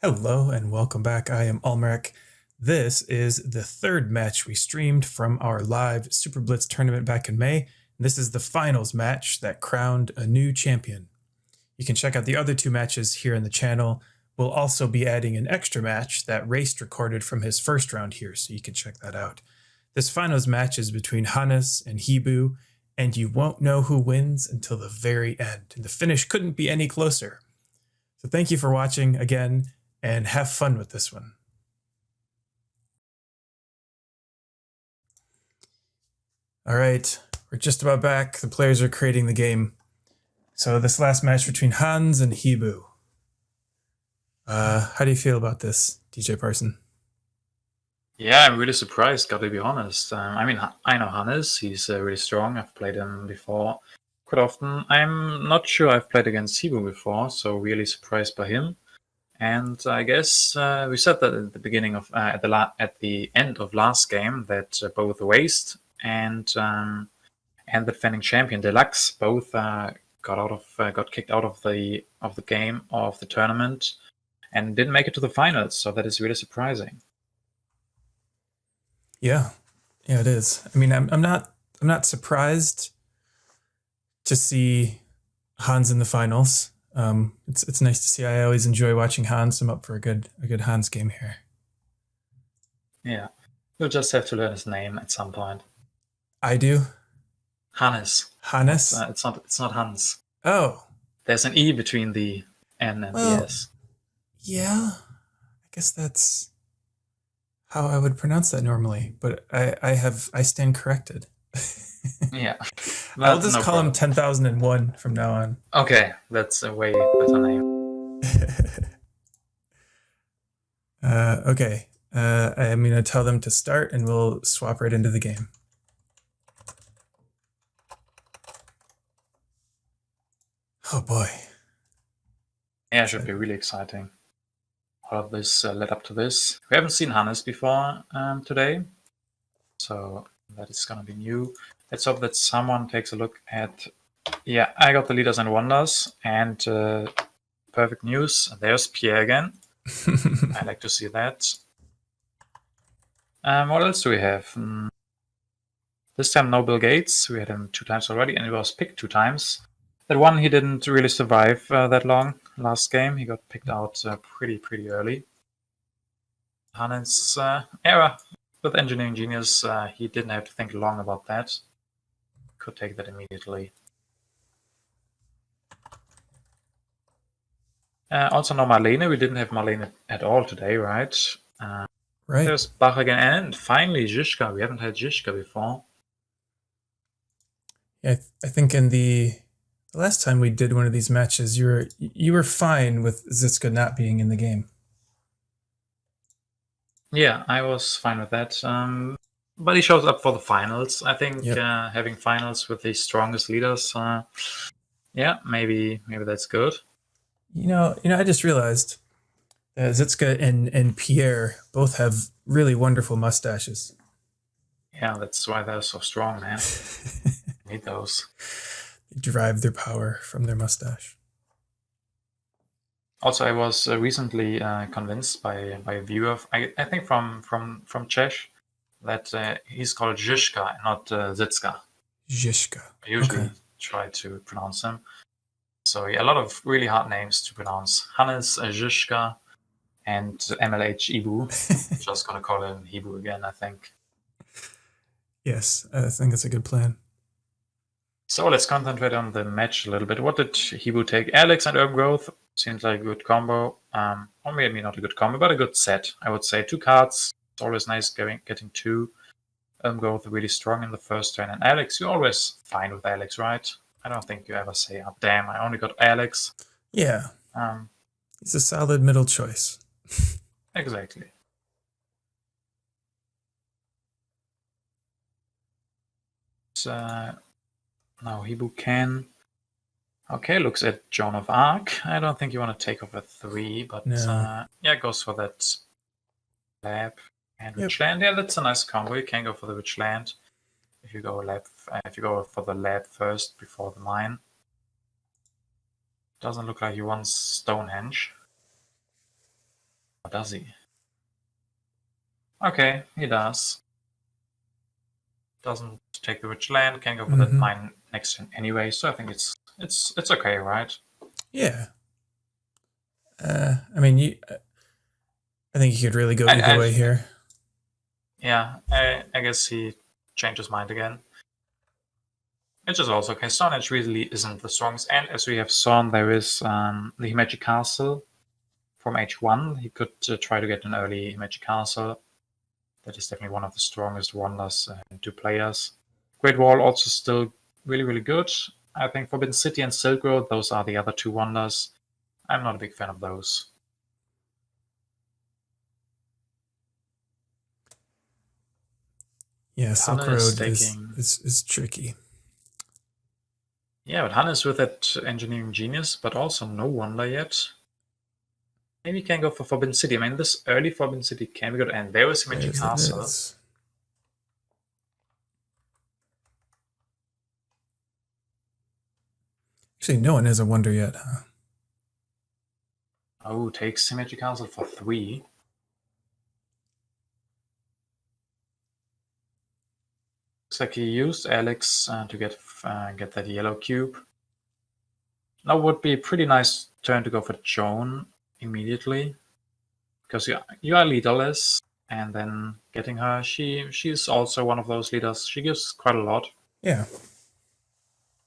Hello and welcome back. I am Allmrak. This is the third match we streamed from our live Super Blitz tournament back in May. This is the finals match that crowned a new champion. You can check out the other two matches here in the channel. We'll also be adding an extra match that Raced recorded from his first round here, so you can check that out. This finals match is between Hannes and Hibou, and you won't know who wins until the very end. And the finish couldn't be any closer. So thank you for watching again, and have fun with this one. All right, we're just about back. The players are creating the game. So this last match between Hans and Hibou. How do you feel about this, DJParson? Yeah, I'm really surprised, gotta be honest. I mean, I know Hannes, he's really strong. I've played him before quite often. I'm not sure I've played against Hibou before, so really surprised by him. And I guess we said that at the beginning of at the end of last game that both Waste and the defending champion Deluxe both got kicked out of the game of the tournament and didn't make it to the finals. So that is really surprising. Yeah, it is. I mean, I'm not surprised to see Hans in the finals. It's nice to see. I always enjoy watching Hans. I'm up for a good Hans game here. Yeah, you'll just have to learn his name at some point. I do. Hannes. Hannes. It's not Hans. Oh. There's an E between the N and the S. Yeah, I guess that's how I would pronounce that normally, but I stand corrected. Yeah. I'll just call him 10,001 from now on. Okay, that's a way better name. Okay, I'm going to tell them to start and we'll swap right into the game. Oh boy. Yeah, it should be really exciting. All of this led up to this. We haven't seen Hannes before today, so that is going to be new. Let's hope that someone takes a look at... Yeah, I got the Leaders and Wonders, and perfect news. There's Pierre again. I like to see that. What else do we have? This time no Bill Gates. We had him 2 times already, and he was picked 2 times. That one he didn't really survive that long. Last game he got picked out pretty early. Hannes, with Engineering Genius, he didn't have to think long about that. Could take that immediately. Also no Marlene. We didn't have Marlene at all today, right? Right. There's Bach again, and finally Zizka. We haven't had Zizka before. Yeah, I think in the last time we did one of these matches, you were fine with Zizka not being in the game. Yeah, I was fine with that. But he shows up for the finals. I think having finals with the strongest leaders, yeah, maybe that's good. You know, I just realized Zizka and Pierre both have really wonderful mustaches. Yeah, that's why they're so strong, man. Need those. They derive their power from their mustache. Also, I was recently convinced by a viewer, I think from Czech, that he's called Zizka, not Zizka. Zizka. I usually try to pronounce him. So yeah, a lot of really hard names to pronounce. Hannes, Zizka, and mlhibou. Just gonna call him Hibou again, I think. Yes, I think that's a good plan. So let's concentrate on the match a little bit. What did Hibou take? Alex and Herb Growth seems like a good combo. Or maybe not a good combo, but a good set. I would say 2 cards. It's always nice getting 2. Herb Growth really strong in the first turn. And Alex, you're always fine with Alex, right? I don't think you ever say, oh damn, I only got Alex. Yeah. It's a solid middle choice. Exactly. Now Hibou can... Okay, looks at Joan of Arc. I don't think you want to take off a 3, but no. Yeah, goes for that lab and Witch Land. Yeah, that's a nice combo. You can go for the Witch Land if you go for the lab first before the mine. Doesn't look like he wants Stonehenge. Or does he? Okay, he does. Doesn't take the rich land, can go for that mine next turn anyway, so I think it's okay, right? Yeah. I mean, I think you could really go either way here. Yeah, I guess he changed his mind again. Which is also okay. Stone Age really isn't the strongest, and as we have shown, there is the Himeji Castle from H1. He could try to get an early Himeji Castle. That is definitely one of the strongest wonders in 2 players. Great Wall also still really, really good. I think Forbidden City and Silk Road, those are the other 2 wonders. I'm not a big fan of those. Yeah, Silk Road is tricky. Yeah, but Hannes with that engineering genius, but also no wonder yet. Maybe you can go for Forbidden City. I mean, this early Forbidden City can be good, and there is Himeji Castle. Actually, no one has a wonder yet, huh? Oh, takes Himeji Castle for 3. Looks like he used Alex to get that yellow cube. Now would be a pretty nice turn to go for Joan immediately, because you are leaderless, and then getting her, she's also one of those leaders. She gives quite a lot. Yeah.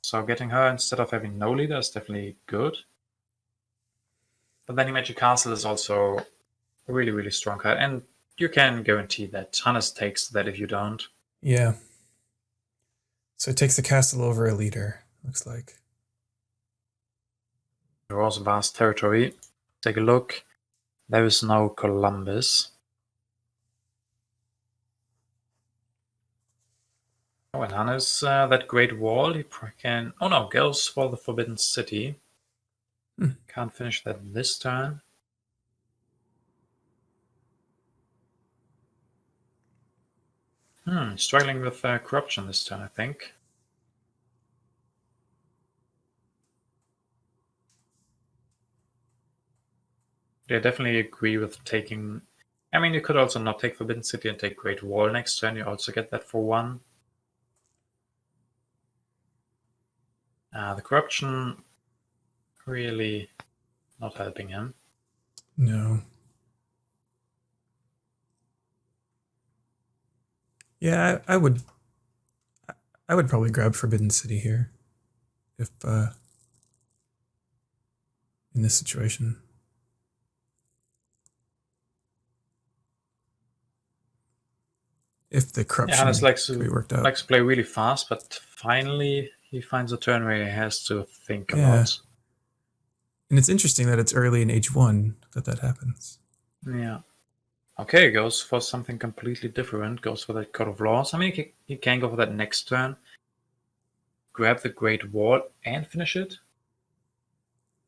So getting her instead of having no leader is definitely good. But then Himeji Castle is also a really, really strong card, and you can guarantee that Hannes takes that if you don't. Yeah. So it takes the castle over a leader, looks like. There was vast territory. Take a look. There is no Columbus. Oh, and Hannes, that Great Wall, he can... Oh no, goes for the Forbidden City. Can't finish that this turn. Struggling with corruption this turn, I think. Yeah, definitely agree with taking... I mean, you could also not take Forbidden City and take Great Wall next turn. You also get that for 1. The corruption really not helping him. No. Yeah, I would probably grab Forbidden City here if in this situation. If the corruption Hannes likes could be worked out. likes to play really fast, but finally he finds a turn where he has to think a lot. And it's interesting that it's early in H1 that happens. Yeah. Okay, goes for something completely different. Goes for that Code of Laws. I mean, he can go for that next turn. Grab the Great Wall and finish it.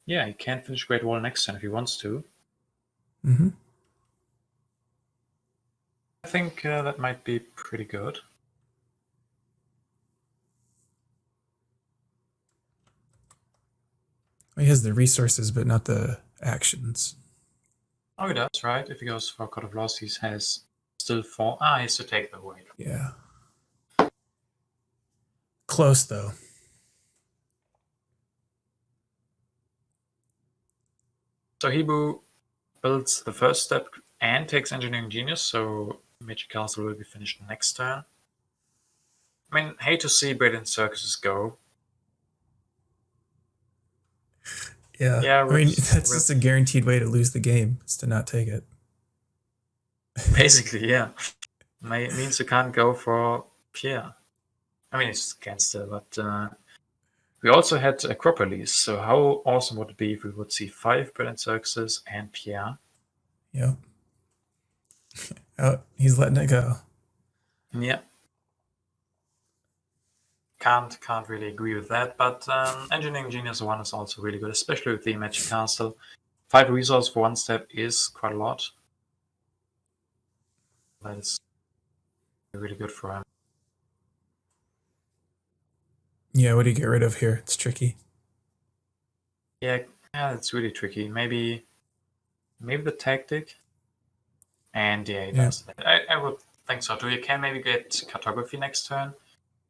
Yeah, he can finish Great Wall next turn if he wants to. I think that might be pretty good. He has the resources, but not the actions. Oh, he does, right? If he goes for Code of Laws, he has still 4. He has to take the weight. Yeah. Close, though. So Hibou builds the first step and takes Engineering Genius, so Magic Castle will be finished next turn. I mean, hate to see Brilliant Circuses go. Yeah, I mean, that's just a guaranteed way to lose the game, is to not take it. Basically, yeah. It means you can't go for Pierre. I mean, it's against it, but we also had Acropolis, so how awesome would it be if we would see 5 Brilliant Circuses and Pierre? Yep. Oh, he's letting it go. Yeah. Can't really agree with that, but Engineering Genius 1 is also really good, especially with the Magic Castle. 5 resources for 1 step is quite a lot. That is really good for him. Yeah, what do you get rid of here? It's tricky. Yeah, it's really tricky. Maybe the tactic. And yeah, he does. I would think so too. You can maybe get cartography next turn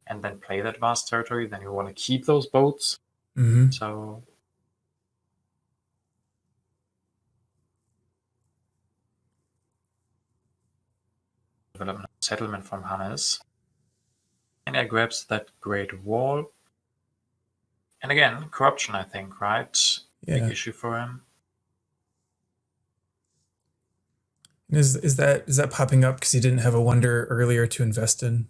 and then play that vast territory. Then you want to keep those boats. Mm-hmm. So development settlement from Hannes. And he grabs that Great Wall. And again, corruption, I think, right? Yeah. Big issue for him. Is that popping up because he didn't have a wonder earlier to invest in?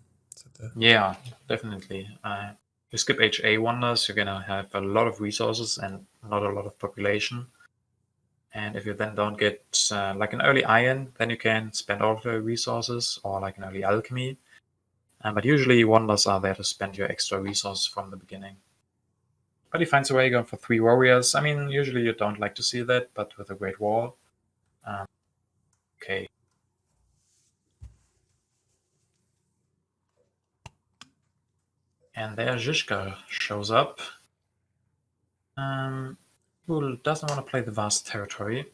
Yeah, definitely. You skip HA wonders, you're gonna have a lot of resources and not a lot of population. And if you then don't get like an early iron, then you can spend all of the resources, or like an early alchemy. But usually wonders are there to spend your extra resources from the beginning. But he finds a way going for 3 warriors. I mean, usually you don't like to see that, but with a Great Wall. Okay. And there Zizka shows up. Who doesn't want to play the vast territory.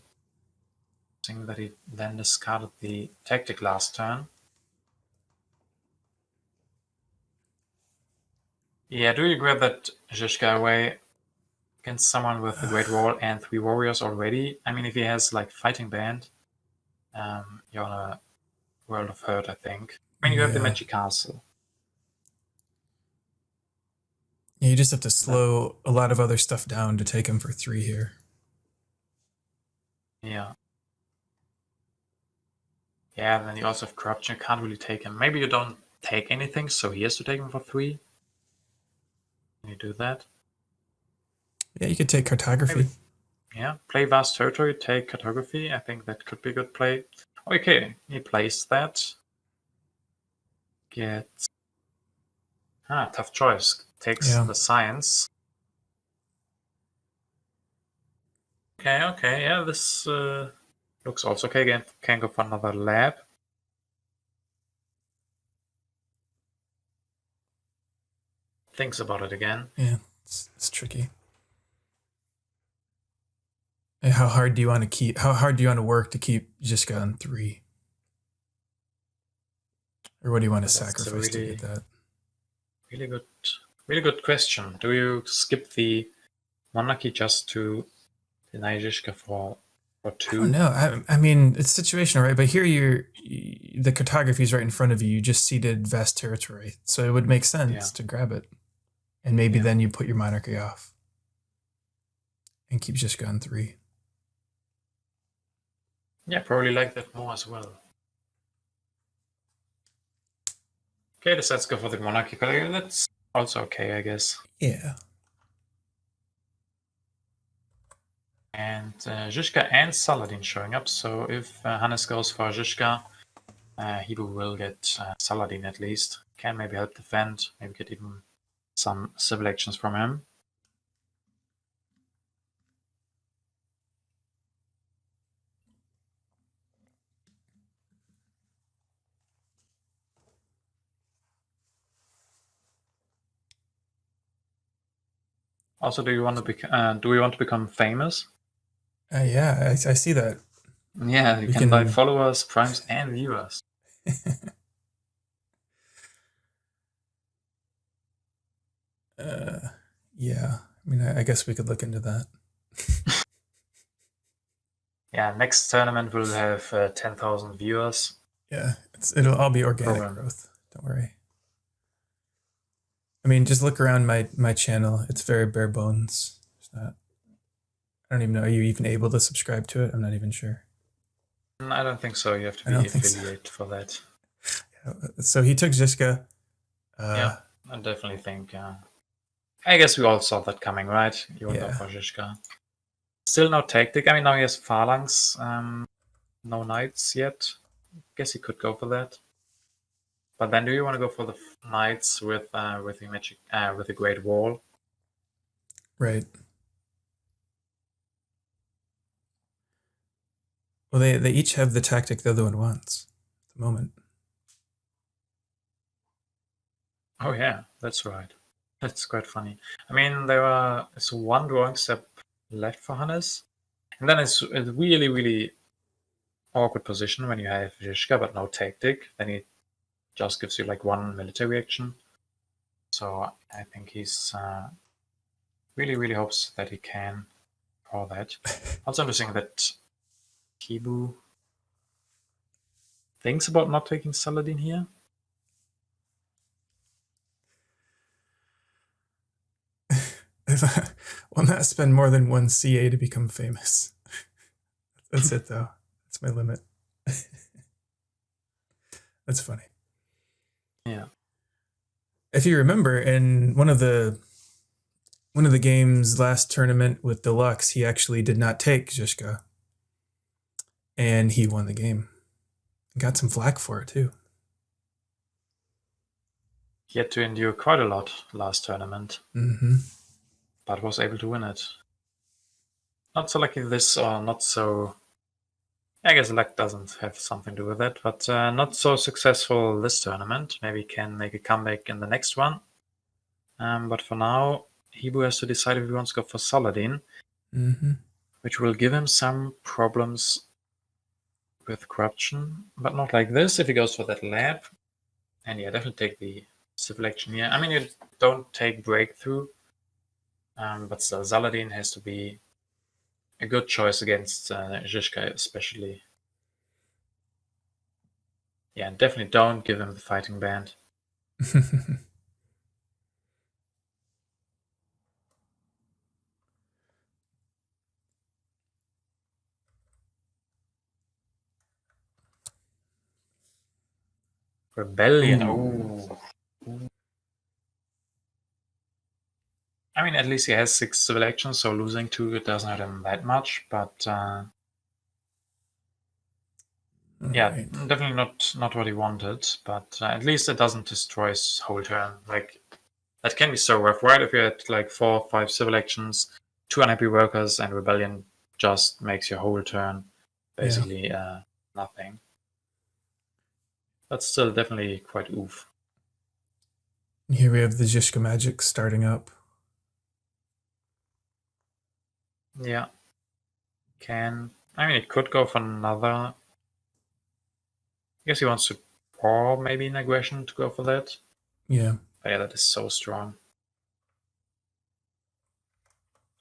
Seeing that he then discarded the tactic last turn. Yeah, do you grab that Zizka away against someone with the Great Wall and 3 warriors already? I mean, if he has like Fighting Band, you're on a world of hurt, I think. I mean, you have the Magic Castle. Yeah, you just have to slow a lot of other stuff down to take him for 3 here. Yeah. Yeah, then you also have corruption. You can't really take him. Maybe you don't take anything, so he has to take him for 3. Can you do that? Yeah, you could take cartography. Maybe. Yeah, play vast territory, take cartography. I think that could be a good play. Okay, he plays that. Gets... tough choice. Takes the science. Okay, yeah, this looks also okay. Again, can go for another lab. Thinks about it again. Yeah, it's tricky. And how hard do you want to work to keep Zizka on 3? Or what do you want to sacrifice to get that? Really good question. Do you skip the monarchy just to deny Zizka for 2? I don't know. I mean, it's situational, right? But here the cartography is right in front of you. You just ceded vast territory. So it would make sense to grab it. And maybe then you put your monarchy off. And keep Zizka on 3. Yeah, probably like that more as well. Okay, let's go for the monarchy, but that's also okay, I guess. Yeah. And Zizka and Saladin showing up, so if Hannes goes for Zizka, Hibou will get Saladin at least. Can maybe help defend, maybe get even some civil actions from him. Also, do we want to become famous? Yeah, I see that. Yeah, you can buy followers, primes, and viewers. Yeah, I mean, I guess we could look into that. Yeah, next tournament will have 10,000 viewers. Yeah, it'll all be organic growth. Don't worry. I mean, just look around my channel. It's very bare bones. It's not. I don't even know. Are you even able to subscribe to it? I'm not even sure. I don't think so. You have to be affiliate for that. Yeah, so he took Zizka. Yeah, I definitely think. I guess we all saw that coming, right? You went for Zizka. Still no tactic. I mean, now he has phalanx. No knights yet. Guess he could go for that. But then, do you want to go for the knights with the magic with the Great Wall? Right. Well, they each have the tactic the other one wants at the moment. Oh yeah, that's right. That's quite funny. I mean, it's one drawing step left for Hannes, and then it's really, really awkward position when you have Zizka but no tactic. Then he just gives you like one military action. So I think he's really hopes that he can draw that. Also interesting that Kibu thinks about not taking Saladin here. Will not spend more than one CA to become famous. That's it, though. That's my limit. That's funny. Yeah. If you remember, in one of the games last tournament with Deluxe, he actually did not take Zizka, and he won the game. Got some flack for it too. He had to endure quite a lot last tournament, but was able to win it. Not so lucky this, or not so. I guess luck doesn't have something to do with it, but not so successful this tournament. Maybe can make a comeback in the next one. But for now, Hibou has to decide if he wants to go for Saladin, which will give him some problems with corruption, but not like this if he goes for that lab. And yeah, definitely take the civil action here. I mean, you don't take breakthrough, but still, Saladin has to be a good choice against Zizka, especially. Yeah, and definitely don't give him the fighting band. Rebellion. Ooh. I mean, at least he has 6 civil actions, so losing 2 it doesn't hurt him that much. But yeah, right. definitely not what he wanted. But at least it doesn't destroy his whole turn. Like that can be so rough, right? If you had like 4 or 5 civil actions, 2 unhappy workers, and rebellion just makes your whole turn basically nothing. That's still definitely quite oof. Here we have the Zizka magic starting up. Yeah. I mean, it could go for another. I guess he wants to pour maybe an aggression to go for that. Yeah. But yeah, that is so strong.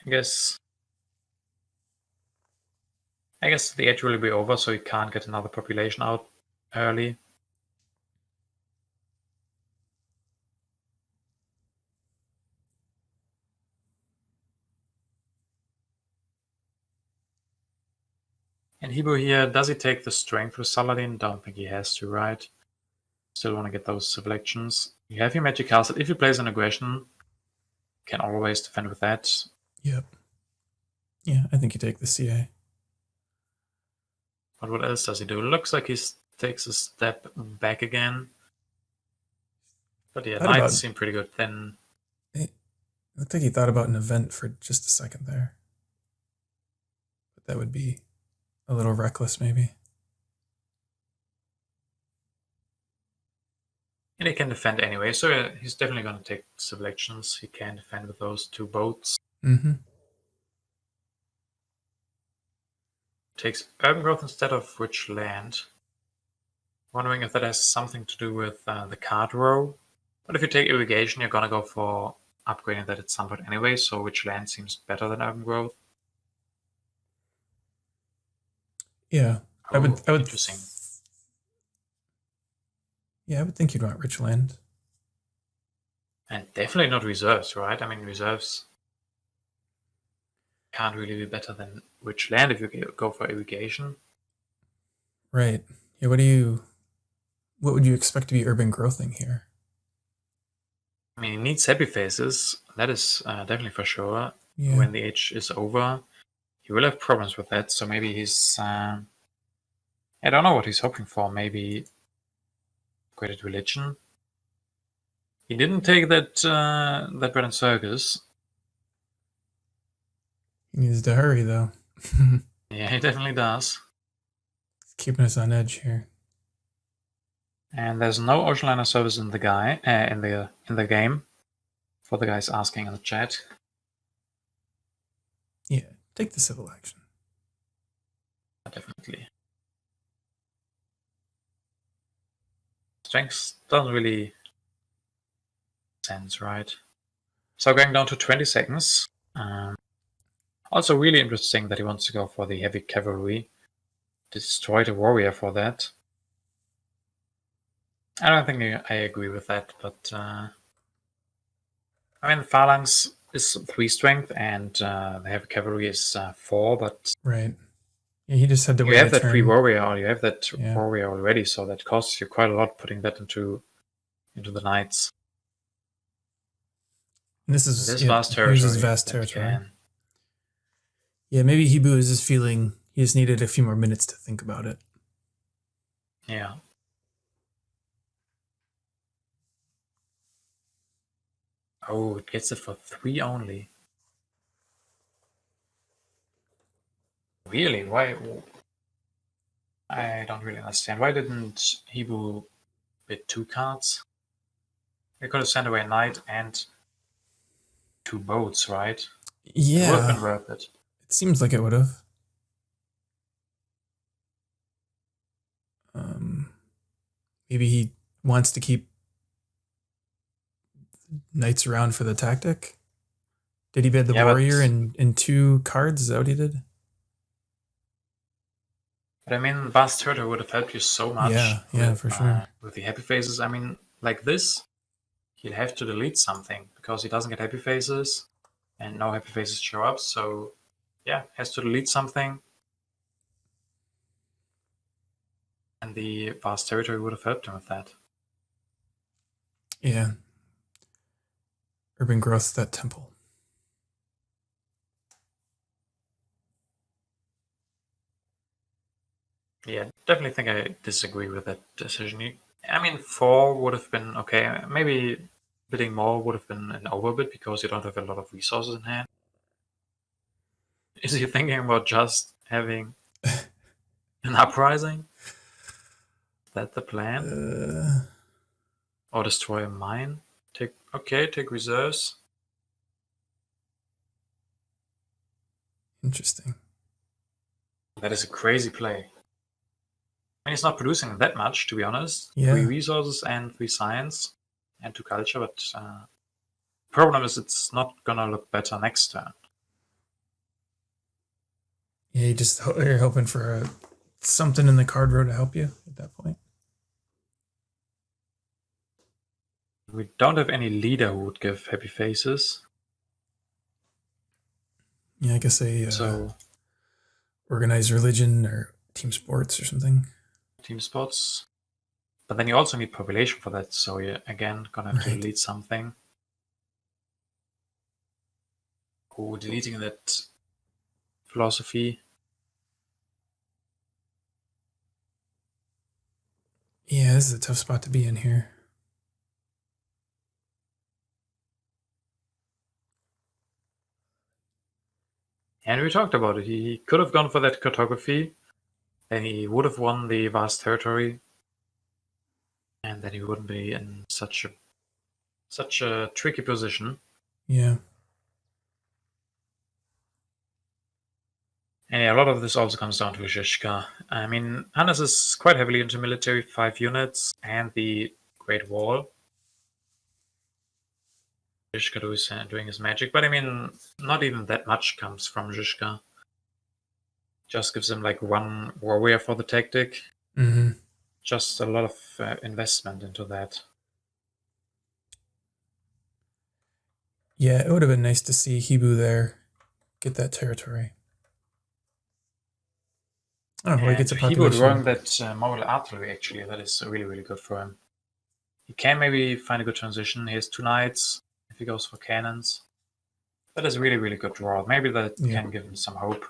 I guess the edge will be over, so he can't get another population out early. And Hibou here, does he take the strength with Saladin? Don't think he has to, right? Still want to get those civil actions. You have your magic castle. If he plays an aggression, can always defend with that. Yep. Yeah, I think you take the CA. But what else does he do? Looks like he takes a step back again. But yeah, knights seem pretty good. Then it looked like he thought about an event for just a second there. But that would be a little reckless, maybe. And he can defend anyway, so he's definitely going to take civil actions. He can defend with those 2 boats. Takes urban growth instead of rich land. Wondering if that has something to do with the card row. But if you take irrigation, you're going to go for upgrading that at some point anyway, so rich land seems better than urban growth. Yeah, I would. Interesting. Yeah, I would think you'd want rich land. And definitely not reserves, right? I mean, reserves can't really be better than rich land if you go for irrigation. Right. Yeah, what would you expect to be urban growthing here? I mean, he needs happy faces. That is definitely for sure. Yeah. When the age is over, he will have problems with that. So maybe he's... I don't know what he's hoping for. Maybe upgraded religion. He didn't take that that bread and circus. He needs to hurry, though. Yeah, he definitely does. He's keeping us on edge here. And there's no ocean liner service in the in the game. For the guys asking in the chat. Yeah, take the civil action. Definitely. Strength doesn't really make sense, right? So going down to 20 seconds. Also really interesting that he wants to go for the heavy cavalry. Destroy the warrior for that. I don't think I agree with that, but I mean, phalanx is 3 strength and the heavy cavalry is 4, but Right. Yeah, he just had to you wait have a that turn. free warrior, or you have that Yeah. warrior already, so that costs you quite a lot putting that into the knights. And this is This yeah, vast here's his territory vast that territory. can. Yeah, maybe Hibou is just feeling he just needed a few more minutes to think about it. Yeah. Oh, it gets it for 3 only. Really? Why? I don't really understand. Why didn't Hibou bid 2 cards? They could have sent away a knight and 2 boats, right? It would have Yeah, been worth it. it seems like it would have. Maybe he wants to keep knights around for the tactic. Did he bid the warrior in 2 cards? Is that what he did? But I mean, vast territory would have helped you so much. Yeah, for sure. With the happy faces, I mean, like this, he'll have to delete something because he doesn't get happy faces, and no happy faces show up. So, yeah, has to delete something, and the vast territory would have helped him with that. Yeah. Urban growth, that temple. Yeah, definitely think I disagree with that decision. I mean, 4 would have been okay. Maybe bidding more would have been an overbid because you don't have a lot of resources in hand. Is he thinking about just having an uprising? Is that the plan? Or destroy a mine? Take reserves. Interesting. That is a crazy play. I mean, he's not producing that much, to be honest. Yeah. 3 resources and 3 science and 2 culture, but problem is it's not gonna look better next turn. Yeah, you're hoping for something in the card row to help you at that point. We don't have any leader who would give happy faces. Yeah, I guess organized religion or team sports or something. Team spots. But then you also need population for that, so you're again gonna have to delete something. Oh, deleting that philosophy. Yeah, this is a tough spot to be in here. And we talked about it. He could have gone for that cartography, then he would have won the vast territory, and then he wouldn't be in such a tricky position. Yeah. And yeah, a lot of this also comes down to Zizka. I mean, Hannes is quite heavily into military, 5 units, and the Great Wall. Zizka doing his magic, but I mean, not even that much comes from Zizka. Just gives him like 1 warrior for the tactic. Mm-hmm. Just a lot of investment into that. Yeah, it would have been nice to see Hibou there get that territory. I don't know, he gets a population. Hibou drawing that mobile artillery, actually, that is really, really good for him. He can maybe find a good transition. He has 2 knights if he goes for cannons. That is really, really good draw. Maybe that can give him some hope.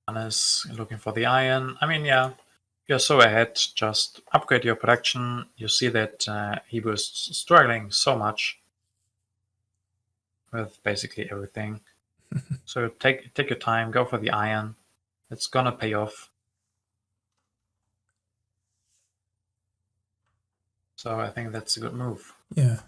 Hannes looking for the iron. I mean, yeah, you're so ahead. Just upgrade your production. You see that Hibou is struggling so much with basically everything. So take your time. Go for the iron. It's gonna pay off. So I think that's a good move. Yeah.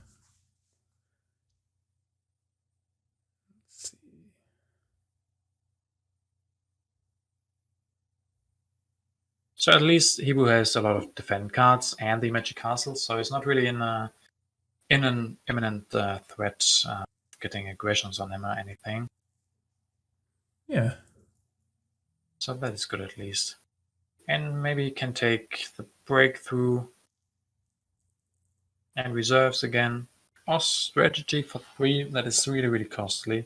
So at least hibou has a lot of defend cards and the magic castle, so he's not really in an imminent threat getting aggressions on him or anything. Yeah. So that is good at least. And maybe he can take the breakthrough and reserves again. Or strategy for 3, that is really, really costly.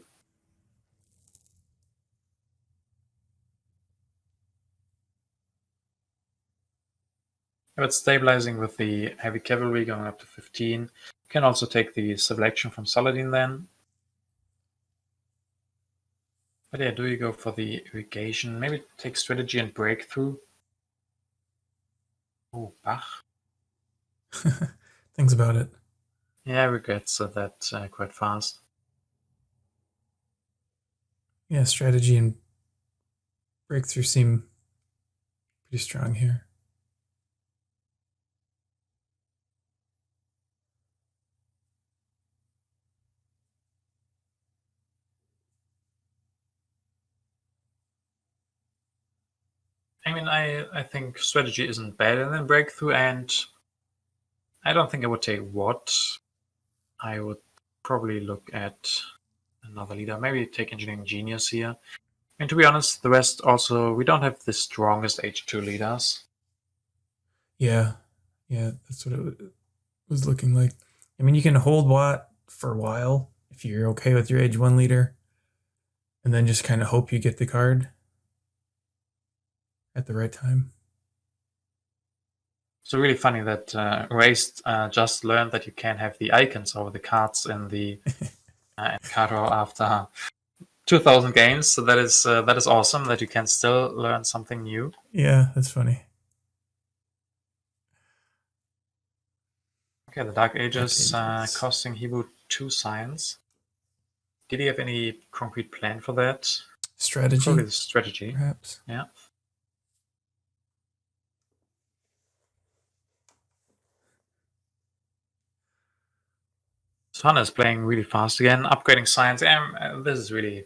But stabilizing with the heavy cavalry going up to 15. Can also take the selection from Saladin then. But yeah, do you go for the irrigation? Maybe take strategy and breakthrough. Oh, Bach. Thinks about it. Yeah, regrets that quite fast. Yeah, strategy and breakthrough seem pretty strong here. I mean, I think strategy isn't better than breakthrough, and I don't think I would take what. I would probably look at another leader. Maybe take engineering genius here. And to be honest, the rest also, we don't have the strongest H2 leaders. Yeah, that's what it was looking like. I mean, you can hold Watt for a while if you're okay with your Age 1 leader, and then just kind of hope you get the card at the right time. So really funny that Raced just learned that you can have the icons over the cards in the in card draw after 2,000 games. So that is awesome that you can still learn something new. Yeah, that's funny. Okay, the Dark Ages, costing hibou 2 science. Did he have any concrete plan for that? Strategy? Probably the strategy. Perhaps. Yeah. Sun is playing really fast again, upgrading science. This is really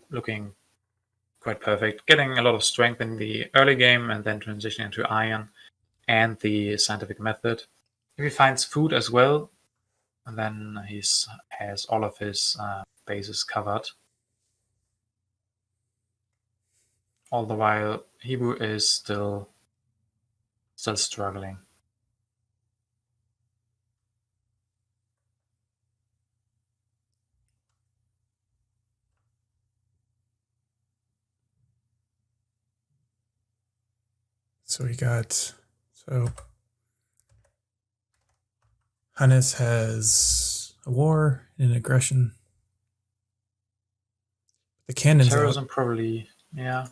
looking quite perfect. Getting a lot of strength in the early game and then transitioning into iron and the scientific method. If he finds food as well, and then he has all of his bases covered. All the while, hibou is still struggling. So we got Hannes has a war and an aggression. The cannon's Terrorism out. probably, yeah.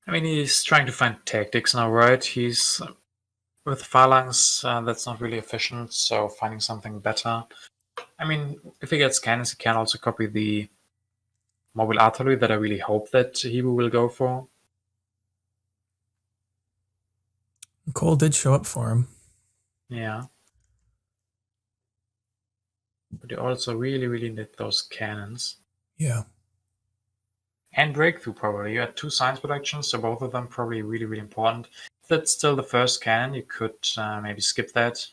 I mean, he's trying to find tactics now, right? He's with phalanx, that's not really efficient, so finding something better. I mean, if he gets cannons, he can also copy the mobile artillery that I really hope that hibou will go for. Cole did show up for him. Yeah. But you also really, really need those cannons. Yeah. And breakthrough, probably. You had 2 science productions, so both of them probably really, really important. If that's still the first cannon, you could maybe skip that.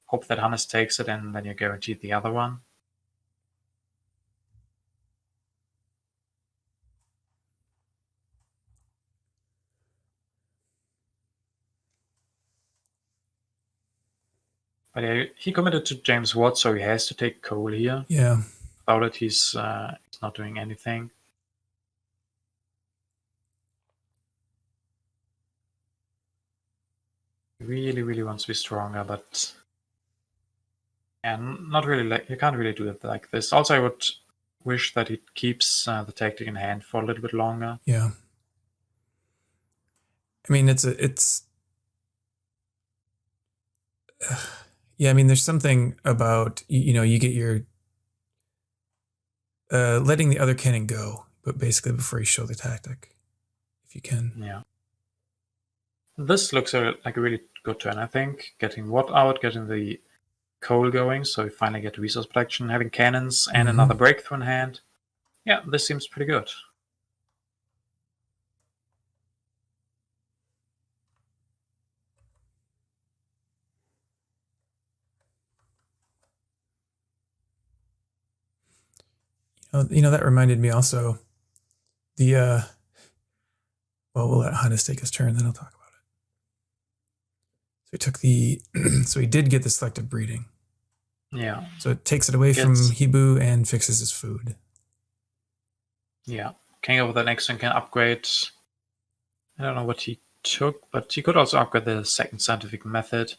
Hope that Hannes takes it, and then you're guaranteed the other one. But yeah, he committed to James Watt, so he has to take Cole here. Yeah. Without it, he's not doing anything. He really, really wants to be stronger, but and not really. Like, you can't really do it like this. Also, I would wish that he keeps the tactic in hand for a little bit longer. Yeah. I mean, it's yeah, I mean, there's something about, you get your letting the other cannon go, but basically before you show the tactic, if you can. Yeah. This looks like a really good turn, I think. Getting Watt out, getting the Cole going, so we finally get resource protection, having cannons and another breakthrough in hand. Yeah, this seems pretty good. That reminded me also. Well, we'll let Hannes take his turn, then I'll talk about it. So he took the, so he did get the selective breeding. Yeah. So it takes it away from Hibou and fixes his food. Yeah. Can go with the next one, can upgrade. I don't know what he took, but he could also upgrade the second scientific method.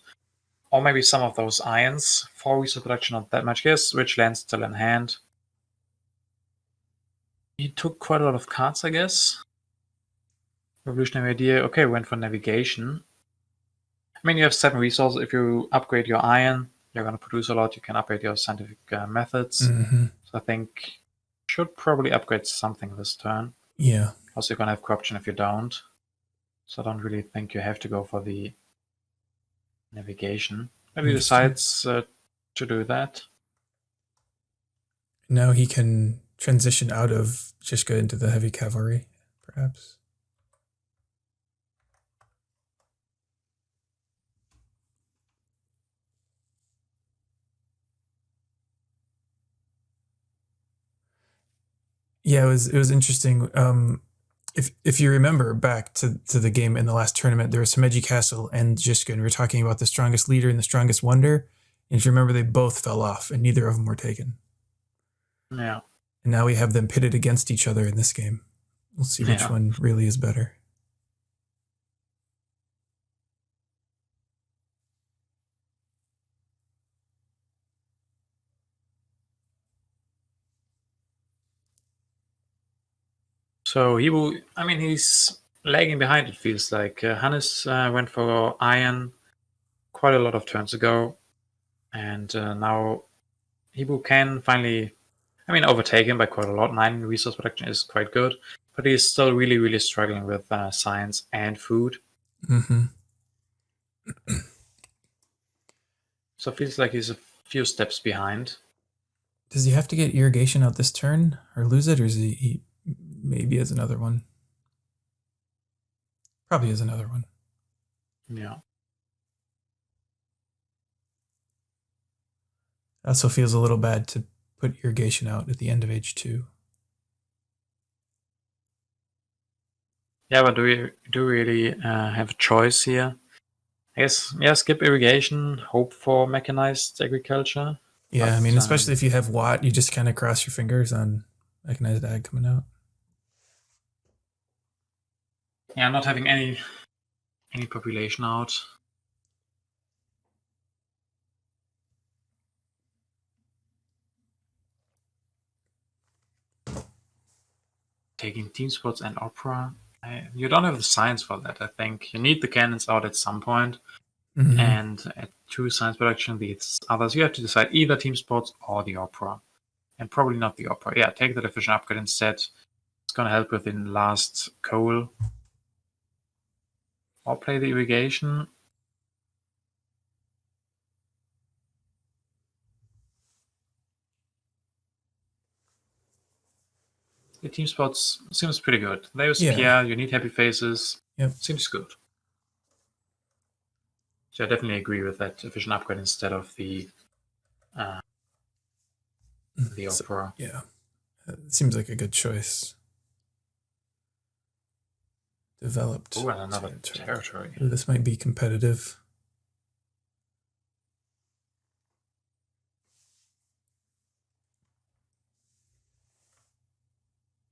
Or maybe some of those irons. 4 resource production, not that much. Yes, rich land still in hand. He took quite a lot of cards, I guess. Revolutionary idea. Okay, went for navigation. I mean, you have 7 resources. If you upgrade your iron, you're going to produce a lot. You can upgrade your scientific methods. Mm-hmm. So I think should probably upgrade something this turn. Yeah. Also, you're going to have corruption if you don't. So I don't really think you have to go for the navigation. Maybe he decides to do that. Now he can transition out of Zizka into the heavy cavalry, perhaps. Yeah, it was interesting. If you remember back to the game in the last tournament, there was Himeji Castle and Zizka, and we were talking about the strongest leader and the strongest wonder. And if you remember, they both fell off, and neither of them were taken. Yeah. And now we have them pitted against each other in this game. We'll see which one really is better. So Hibou, I mean, he's lagging behind, it feels like. Hannes went for iron quite a lot of turns ago. And now Hibou can finally, overtake him by quite a lot. 9 resource production is quite good. But he's still really, really struggling with science and food. Mm-hmm. So it feels like he's a few steps behind. Does he have to get irrigation out this turn or lose it, or is he maybe has another one? Probably has another one. Yeah. Also feels a little bad to put irrigation out at the end of age 2. Yeah, but do we really have a choice here? I guess, yeah, skip irrigation, hope for mechanized agriculture. Yeah, I mean, especially if you have Watt, you just kind of cross your fingers on mechanized ag coming out. Yeah, not having any population out. Taking team sports and opera. You don't have the science for that, I think. You need the cannons out at some point. Mm-hmm. And at 2 science production, these others, you have to decide either team sports or the opera. And probably not the opera. Yeah, take the efficient upgrade instead. It's going to help with the last coal. Or play the irrigation. The team spots seems pretty good. There's Pierre, you need happy faces. Yep. Seems good. So I definitely agree with that efficient upgrade instead of the opera. Yeah, it seems like a good choice. Developed. Oh, and another territory. Ooh, this might be competitive.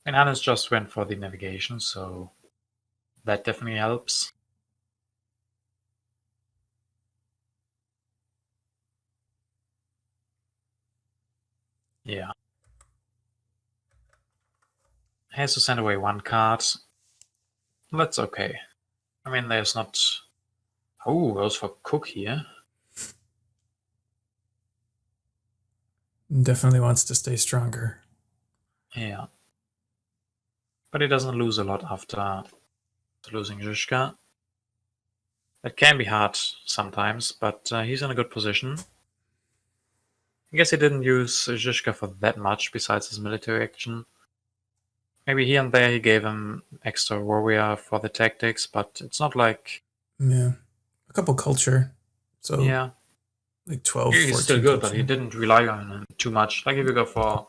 And Hannes just went for the navigation, so that definitely helps. Yeah. Has to send away 1 card. That's okay. I mean, there's not... Oh, goes for Cook here. Definitely wants to stay stronger. Yeah. But he doesn't lose a lot after losing Zizka. That can be hard sometimes, but he's in a good position. I guess he didn't use Zizka for that much besides his military action. Maybe here and there he gave him extra warrior for the tactics, but it's not like... Yeah. A couple culture. So yeah. Like 12, he's 14 still good, culture. but he didn't rely on him too much. Like if you go for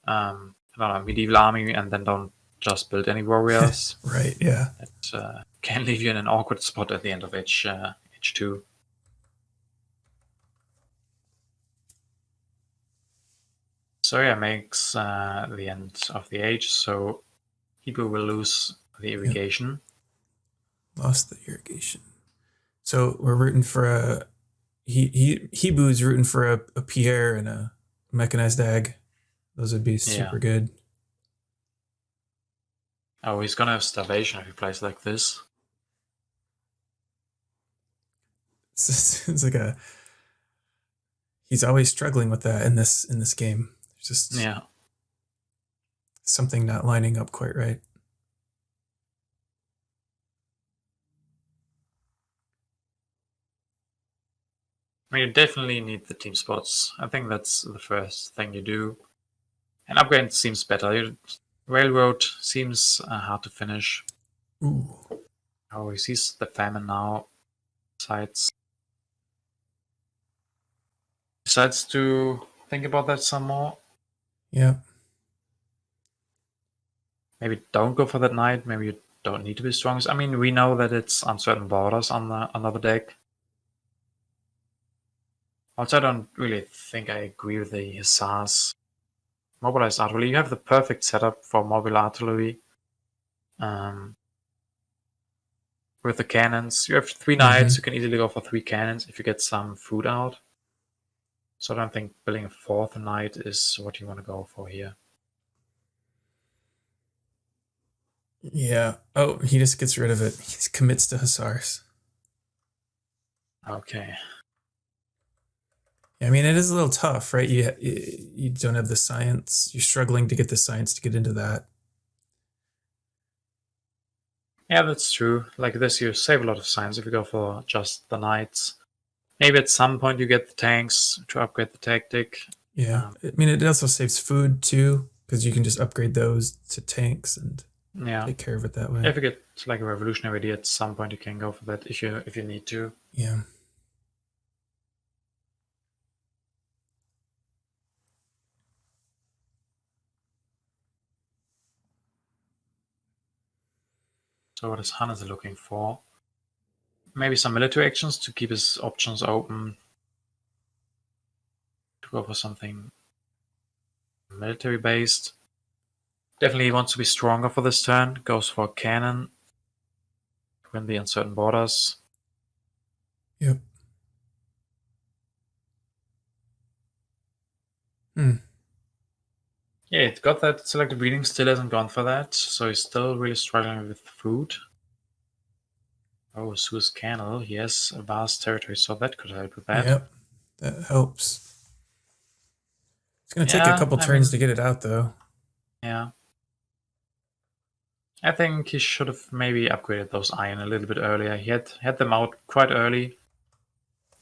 I don't know, medieval army and then don't just build any warriors. Right, yeah. It can leave you in an awkward spot at the end of H2. So yeah, makes the end of the age, so hibou will lose the irrigation. Lost the irrigation. So we're rooting for a... Hibou's rooting for a Pierre and a mechanized ag. Those would be super good. Oh, he's gonna have starvation if he plays like this. It's like a... He's always struggling with that in this game. There's just something not lining up quite right. I mean, you definitely need the team spots. I think that's the first thing you do. And upgrade seems better. Railroad seems hard to finish. Ooh. Oh, he sees the famine now. Decides to think about that some more. Yeah. Maybe don't go for that knight. Maybe you don't need to be strongest. I mean, we know that it's uncertain borders on another deck. Also, I don't really think I agree with the hussars. Mobilized artillery. You have the perfect setup for mobile artillery. With the cannons. You have 3 knights. You can easily go for 3 cannons if you get some food out. So I don't think building a 4th knight is what you want to go for here. Yeah. Oh, he just gets rid of it. He commits to hussars. Okay. I mean, it is a little tough, right? You don't have the science. You're struggling to get the science to get into that. Yeah, that's true. Like this, you save a lot of science if you go for just the knights. Maybe at some point you get the tanks to upgrade the tactic. Yeah. I mean, it also saves food too, because you can just upgrade those to tanks and take care of it that way. If you get like a revolutionary idea at some point, you can go for that if you need to. Yeah. So what is Hannes looking for? Maybe some military actions to keep his options open. To go for something military based. Definitely he wants to be stronger for this turn. Goes for cannon. Win the uncertain borders. Yep. Yeah, it got that selected breeding, still hasn't gone for that, so he's still really struggling with food. Oh, Suez Canal, he has a vast territory, so that could help with that. Yep, that helps. It's going to take a couple turns to get it out, though. Yeah. I think he should have maybe upgraded those iron a little bit earlier. He had them out quite early,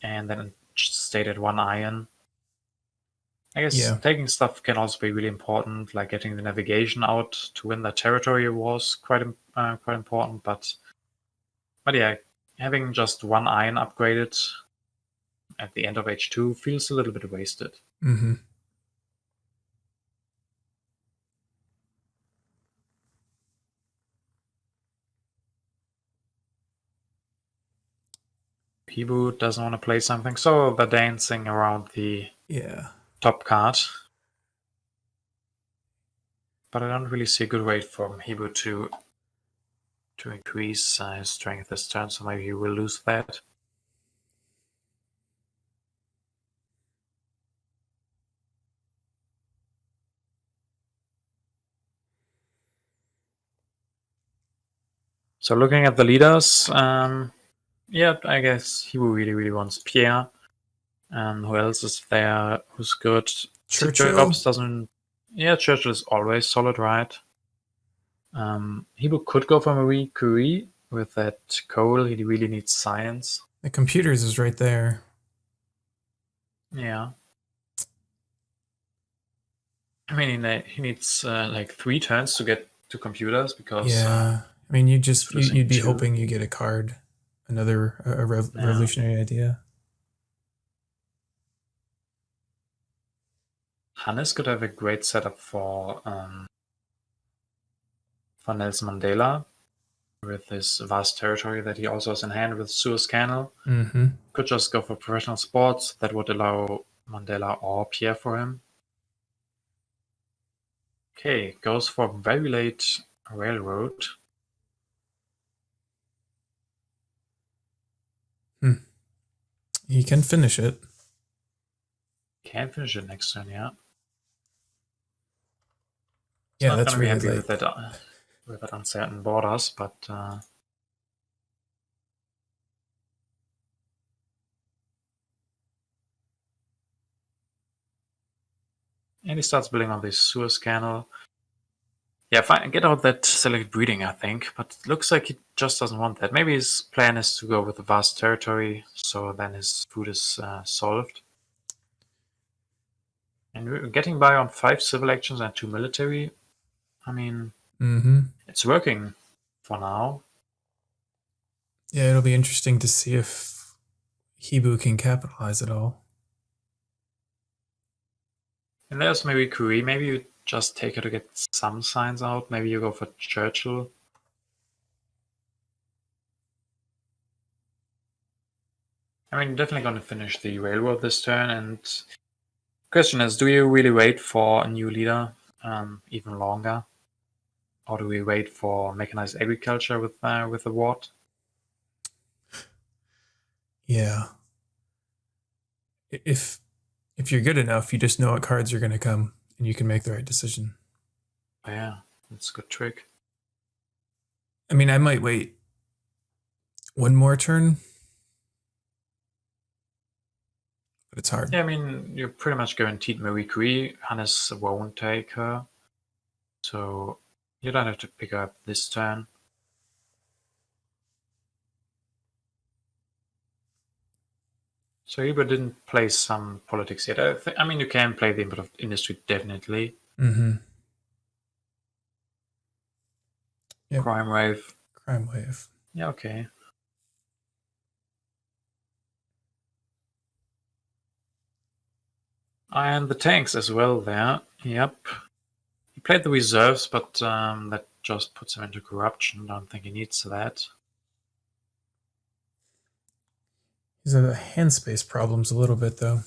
and then stayed at 1 iron. I guess taking stuff can also be really important, like getting the navigation out to win that territory was quite important. But yeah, having just 1 iron upgraded at the end of H2 feels a little bit wasted. Mm-hmm. Hibou doesn't want to play something, so they're dancing around the top card. But I don't really see a good way from Hibou to increase his strength this turn, so maybe he will lose that. So looking at the leaders, yeah, I guess Hibou really wants Pierre. Who else is there who's good? Churchill doesn't. Yeah, Churchill is always solid, right? Hibou could go for Marie Curie with that coal. He really needs science. The computers is right there. Yeah. I mean, he needs like 3 turns to get to computers because. Yeah, I mean, you'd be hoping you get a card, another revolutionary idea. Hannes could have a great setup for Nelson Mandela with his vast territory that he also has in hand with Suez Canal. Mm-hmm. Could just go for professional sports. That would allow Mandela or Pierre for him. Okay, goes for very late railroad. He can finish it. Can finish it next turn, yeah. Yeah, Not that's gonna be really happy late. with that uncertain borders, but and he starts building on this Suez Canal. Yeah, fine. Get out that select breeding, I think, but it looks like he just doesn't want that. Maybe his plan is to go with a vast territory, so then his food is solved. And we're getting by on 5 civil actions and 2 military. I mean, it's working for now. Yeah, it'll be interesting to see if Hibou can capitalize at all. And there's maybe Curie. Maybe you just take her to get some signs out. Maybe you go for Churchill. I mean, definitely going to finish the railroad this turn. And question is, do you really wait for a new leader even longer? Or do we wait for mechanized agriculture with the Watt? Yeah. If you're good enough, you just know what cards are going to come, and you can make the right decision. Oh, yeah, that's a good trick. I mean, I might wait one more turn, but it's hard. Yeah, I mean, you're pretty much guaranteed Marie Curie. Hannes won't take her. So you don't have to pick her up this turn. So Hubert didn't play some politics yet. I mean, you can play the input of industry, definitely. Yep. Crime wave. Crime wave. Yeah, okay. And the tanks as well there. Yep. He played the reserves, but that just puts him into corruption. Don't think he needs that. He's a hand space problems a little bit though.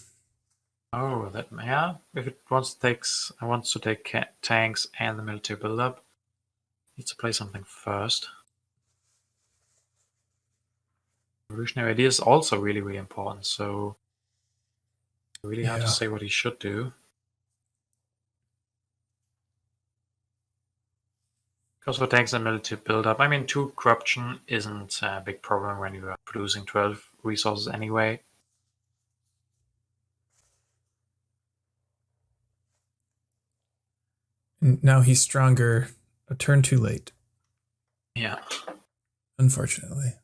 Oh, that yeah. If it wants to take tanks and the military build-up, needs to play something first. Revolutionary idea is also really, really important. So really hard to say what he should do. Goes for tanks and military build-up. I mean, 2 corruption isn't a big problem when you are producing 12 resources anyway. And now he's stronger a turn too late. Yeah. Unfortunately.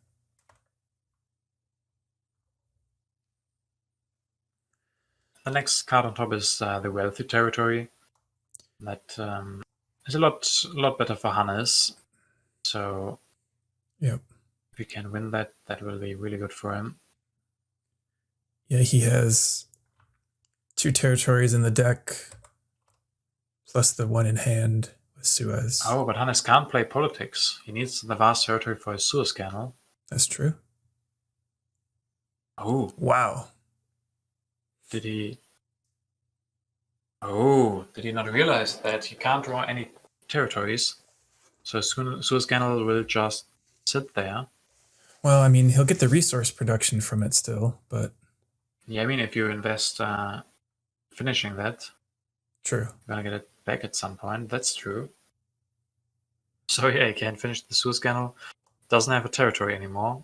The next card on top is the wealthy territory. That is a lot better for Hannes. So yep. If we can win that, that will be really good for him. Yeah, he has 2 territories in the deck, plus the 1 in hand with Suez. Oh, but Hannes can't play politics. He needs the vast territory for his Suez Canal. That's true. Oh. Wow. Did he not realize that he can't draw any territories? So Suez Canal will just sit there. Well, I mean, he'll get the resource production from it still, but... Yeah, I mean, if you invest finishing that... True. You're gonna get it back at some point. That's true. So yeah, he can't finish the Suez Canal. Doesn't have a territory anymore.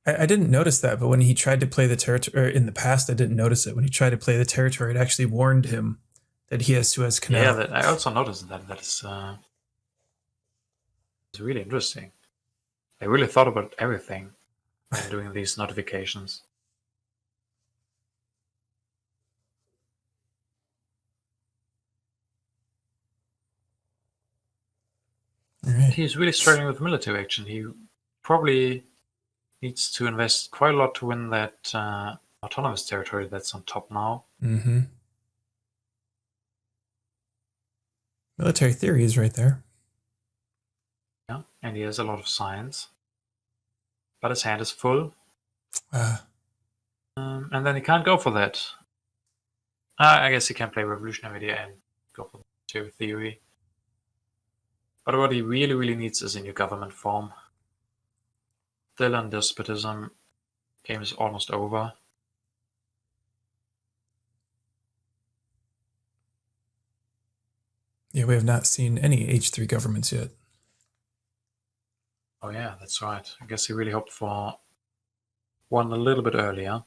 I didn't notice that, but when he tried to play the territory... in the past, I didn't notice it. When he tried to play the territory, it actually warned him that he has Suez Canal. Yeah, I also noticed that. It's really interesting. They really thought about everything when doing these notifications. Right. He's really struggling with military action. He probably needs to invest quite a lot to win that autonomous territory that's on top now. Mm-hmm. Military theory is right there. Yeah, and he has a lot of science. But his hand is full. And then he can't go for that. I guess he can play Revolutionary Idea and go for military theory. But what he really, really needs is a new government form. Still on despotism. Game is almost over. Yeah, we have not seen any H3 governments yet. Oh yeah, that's right. I guess he really hoped for one a little bit earlier.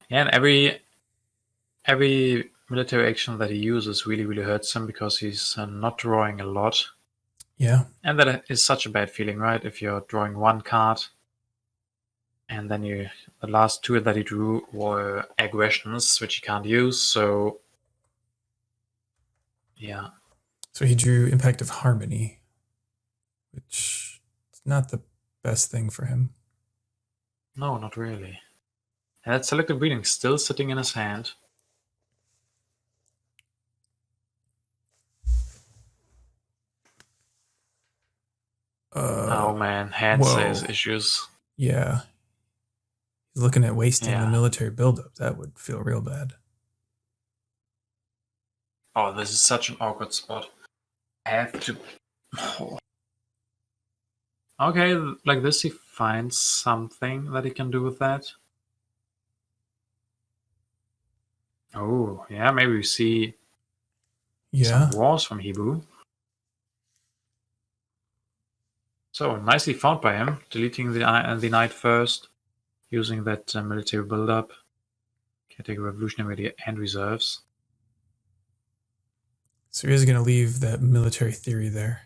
Yeah, and every military action that he uses really, really hurts him because he's not drawing a lot. Yeah. And that is such a bad feeling, right? If you're drawing one card and then the last two that he drew were aggressions, which he can't use, so yeah. So he drew Impact of Harmony, which is not the best thing for him. No, not really. And that selective breeding still sitting in his hand. Oh man, hand says issues. Yeah. He's looking at wasting the Yeah. military buildup. That would feel real bad. Oh, this is such an awkward spot. I have to... Oh. Okay, like this he finds something that he can do with that. Oh, yeah, maybe we see some wars from Hibou. So, nicely found by him, deleting the knight first, using that military build-up. Can take a revolutionary idea and reserves. So he is going to leave that military theory there,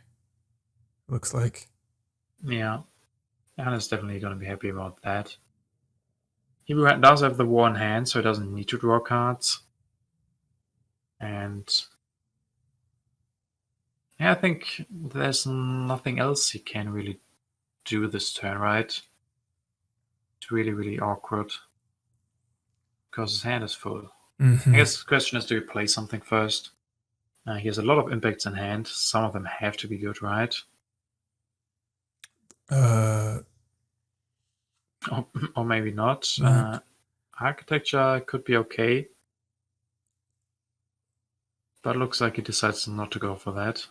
looks like. Yeah, Hannes definitely going to be happy about that. Hibou does have the war in hand, so he doesn't need to draw cards. And yeah, I think there's nothing else he can really do this turn, right? It's really, really awkward. Because his hand is full. Mm-hmm. I guess the question is, do you play something first? He has a lot of impacts in hand. Some of them have to be good, right? Or maybe not. Architecture could be okay. But it looks like he decides not to go for that.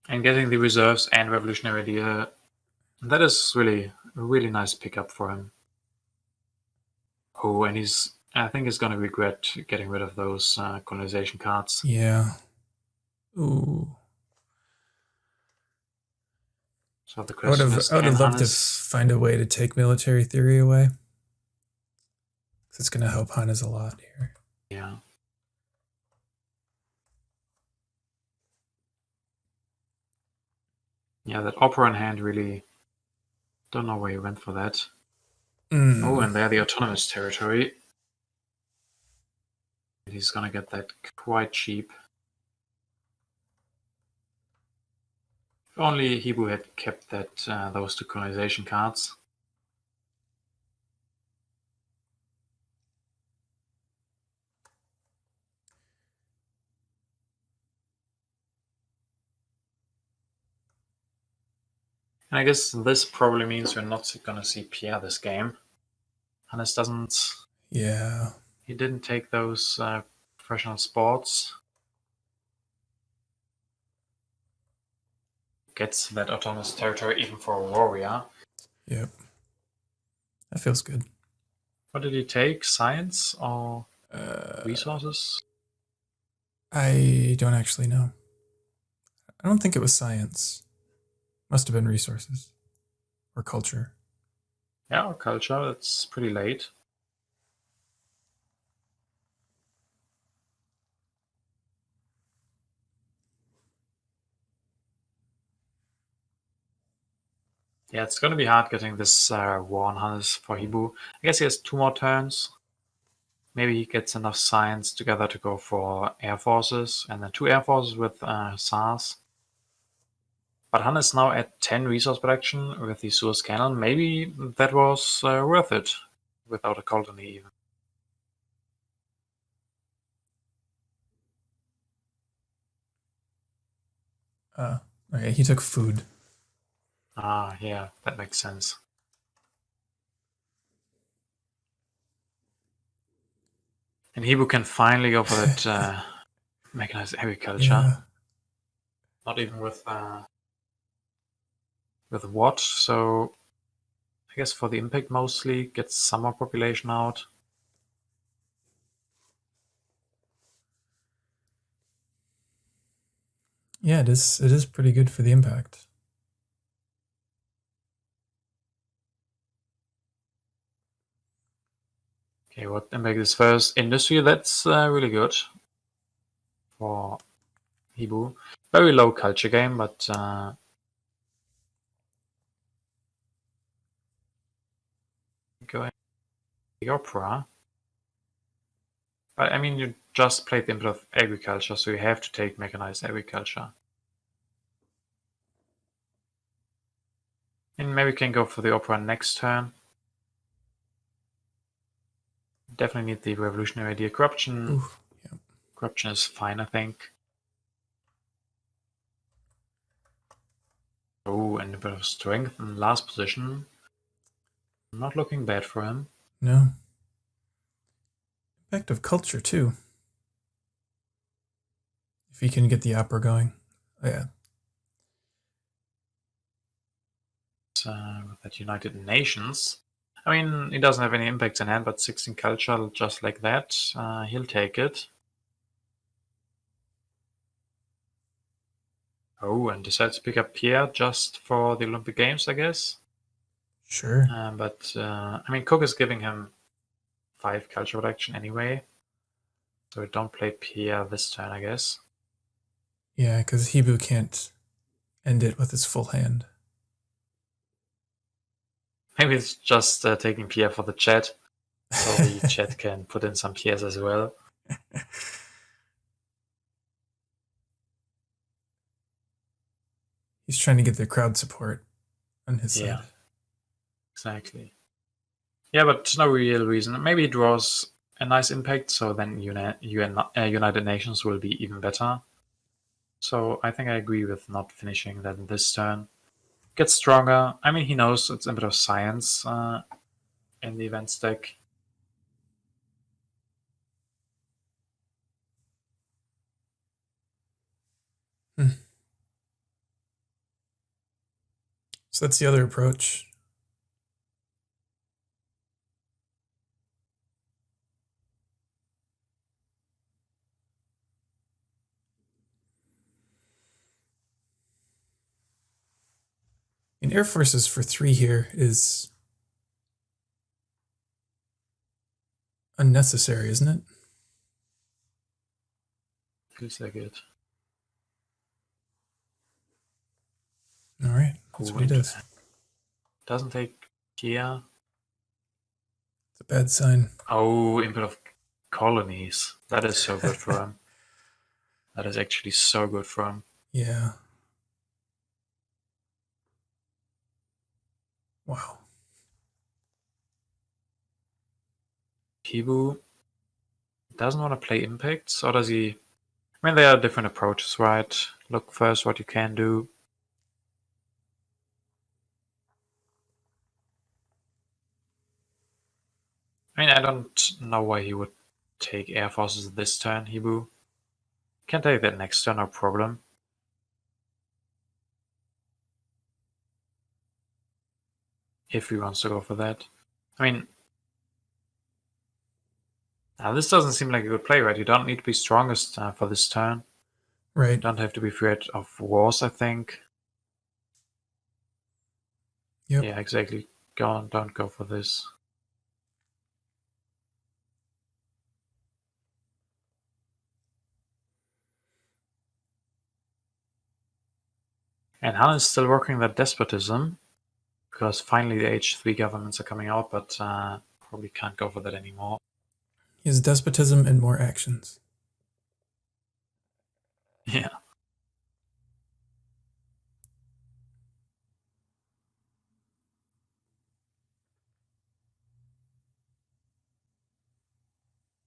And getting the reserves and revolutionary idea, that is really a really nice pickup for him. Oh, and I think he's going to regret getting rid of those colonization cards. Yeah. Ooh. So the question is, I would have loved to find a way to take military theory away. It's going to help Hannes a lot here. Yeah. Yeah, that opera in hand really... Don't know where he went for that. Oh, and there the autonomous territory. He's gonna get that quite cheap. If only Hibou had kept that those two colonization cards. And I guess this probably means we're not gonna see Pierre this game. Hannes doesn't... Yeah. He didn't take those professional sports. Gets that autonomous territory even for a warrior. Yep. That feels good. What did he take? Science or resources? I don't actually know. I don't think it was science. Must have been resources. Or culture. Yeah, or culture. That's pretty late. Yeah, it's gonna be hard getting this war on Hannes for Hibou. I guess he has 2 more turns. Maybe he gets enough science together to go for air forces, and then 2 air forces with SARS. But Han is now at 10 resource production with the Suez Cannon. Maybe that was worth it without a colony even. Okay, he took food. Ah, yeah, that makes sense. And Hibu can finally go for that mechanized agriculture. Yeah. Not even with what, so I guess for the impact mostly, gets some more population out. Yeah, it is pretty good for the impact. Okay, what impact is first? Industry, that's really good for Hibu. Very low culture game, but going the opera. But I mean, you just played the input of agriculture, so you have to take mechanized agriculture. And maybe we can go for the opera next turn. Definitely need the revolutionary idea. Corruption. Ooh, yeah. Corruption is fine, I think. Oh, and a bit of strength in last position. Not looking bad for him. No. Impact of culture too. If he can get the opera going. Oh, yeah. With that United Nations. I mean, he doesn't have any impacts in hand, but 16 culture just like that. He'll take it. Oh, and decides to pick up Pierre just for the Olympic Games, I guess. Sure. But I mean, Cook is giving him 5 culture protection anyway. So we don't play Pierre this turn, I guess. Yeah, because Hibu can't end it with his full hand. Maybe it's just taking Pierre for the chat. So the chat can put in some Pierres as well. He's trying to get the crowd support on his side. Exactly. Yeah, but no real reason. Maybe he draws a nice impact, so then United Nations will be even better. So I think I agree with not finishing that in this turn. Gets stronger. I mean, he knows it's a bit of science in the events deck. So that's the other approach. And Air Forces for 3 here is unnecessary, isn't it? Feels like it. All right, that's what he does. Doesn't take Kia. It's a bad sign. Oh, input of colonies. That is so good for him. That is actually so good for him. Yeah. Wow. Hibu doesn't want to play impacts, or does he? I mean, there are different approaches, right? Look first what you can do. I mean, I don't know why he would take air forces this turn, Hibu. Can take that next turn, no problem. If he wants to go for that. I mean, now this doesn't seem like a good play, right? You don't need to be strongest for this turn. Right. You don't have to be afraid of wars, I think. Yep. Yeah, exactly. Don't go for this. And Han is still working that despotism, because finally the H3 governments are coming out, but probably can't go for that anymore. He has despotism and more actions. Yeah.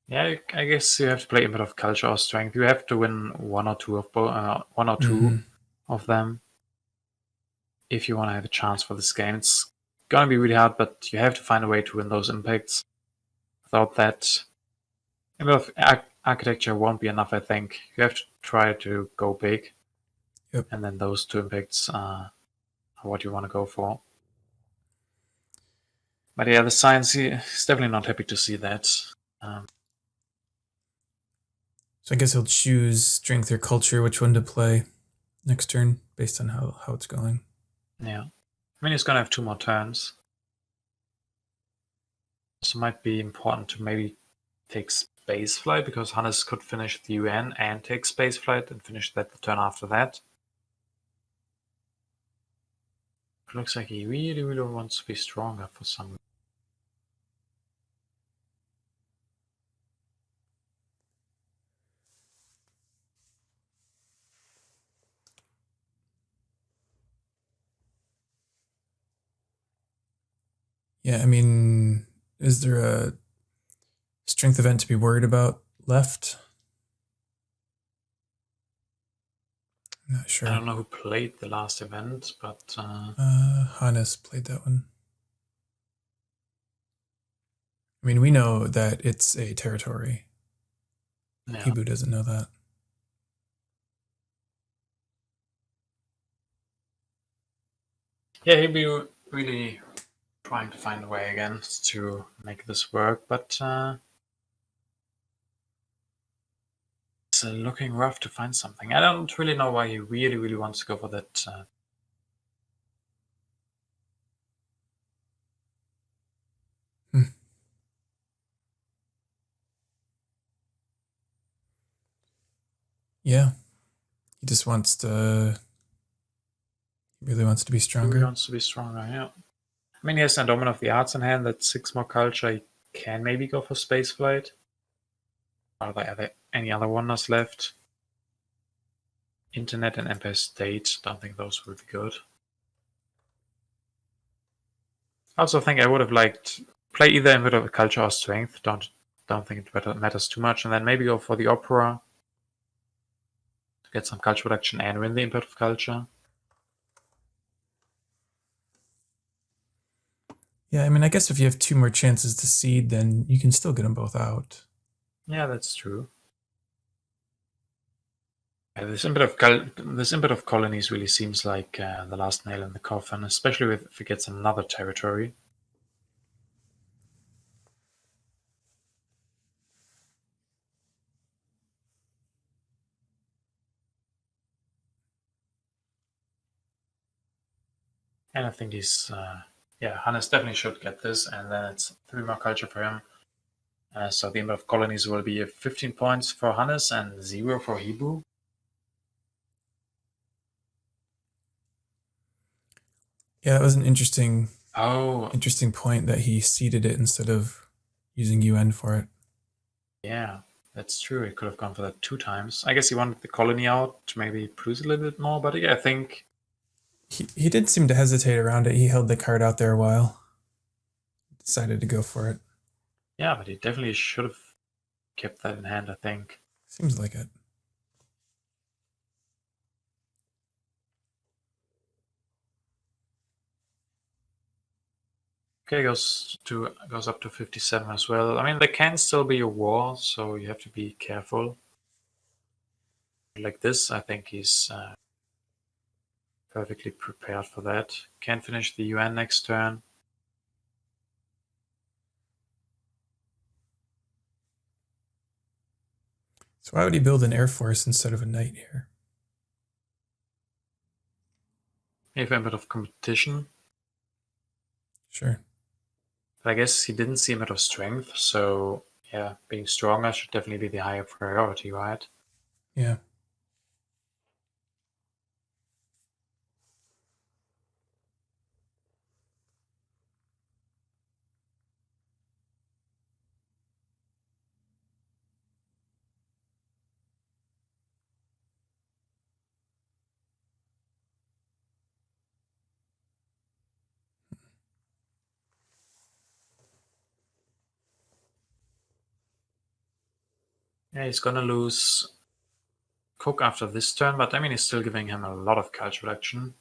Yeah, I guess you have to play a bit of culture or strength. You have to win one or two of them if you want to have a chance for this game. It's gonna be really hard, but you have to find a way to win those impacts. Without that, a bit of architecture won't be enough, I think. You have to try to go big. Yep. And then those two impacts are what you want to go for. But yeah, the science is definitely not happy to see that. So I guess he'll choose strength or culture, which one to play next turn, based on how it's going. Yeah. I mean, he's going to have 2 more turns. So it might be important to maybe take spaceflight, because Hannes could finish the UN and take spaceflight and finish that the turn after that. It looks like he really, really wants to be stronger for some reason. Yeah, I mean, is there a strength event to be worried about left? I'm not sure. I don't know who played the last event, but Hannes played that one. I mean, we know that it's a territory. yeah. Hibou doesn't know that. Yeah, he'd be really trying to find a way again to make this work, but it's looking rough to find something. I don't really know why he really, really wants to go for that. Yeah, he just wants to. He really wants to be He stronger. really wants to be stronger, yeah. I mean, he has Endowment of the Arts in hand. That's 6 more culture. He can maybe go for spaceflight. Are there any other wonders left? Internet and Empire State. Don't think those will be good. I also think I would have liked play either in bit of culture or strength. Don't think it matters too much, and then maybe go for the opera to get some culture production and win the input of culture. Yeah, I mean, I guess if you have 2 more chances to seed, then you can still get them both out. Yeah, that's true. Yeah, this input of colonies really seems like the last nail in the coffin, especially if it gets another territory. And I think he's, yeah, Hannes definitely should get this, and then it's 3 more culture for him. So the input of colonies will be 15 points for Hannes and 0 for Hibou. Yeah, that was an interesting Oh, point that he seeded it instead of using UN for it. yeah, that's true. He could have gone for that 2 times. I guess he wanted the colony out to maybe produce a little bit more, but yeah, I think He did seem to hesitate around it. He held the card out there a while. Decided to go for it. yeah, but he definitely should have kept that in hand, I think. Seems like it. Okay, goes up to 57 as well. I mean, there can still be a war, so you have to be careful. Like this, I think he's perfectly prepared for that. Can finish the UN next turn. So why would he build an air force instead of a knight here? Maybe a bit of competition. Sure. But I guess he didn't see a bit of strength, so yeah, being stronger should definitely be the higher priority, right? Yeah. Yeah, he's gonna lose Cook after this turn, but I mean, he's still giving him a lot of culture reduction.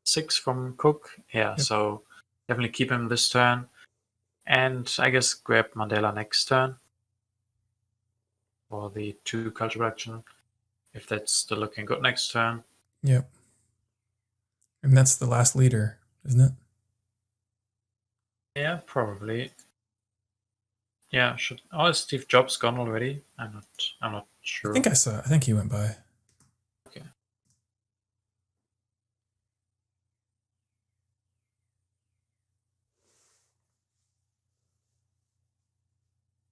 6 from Cook, yeah, Yep. so definitely keep him this turn. And I guess grab Mandela next turn for the 2 culture reduction, if that's still looking good next turn. Yep. And that's the last leader, isn't it? Yeah, probably. Yeah, should. Oh, is Steve Jobs gone already? I'm not sure. I think he went by. Okay.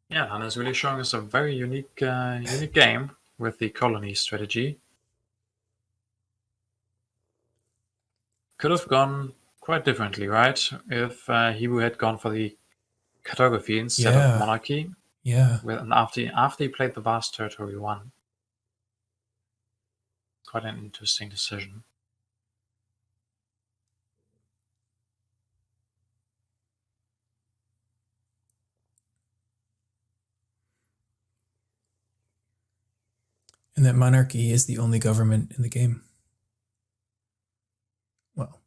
Yeah, Hannes really showing us a very unique game with the colony strategy. Could have gone quite differently, right? If Hibou had gone for the cartography instead of monarchy. Yeah. And after he played the vast territory 1. Quite an interesting decision. And that monarchy is the only government in the game. Well.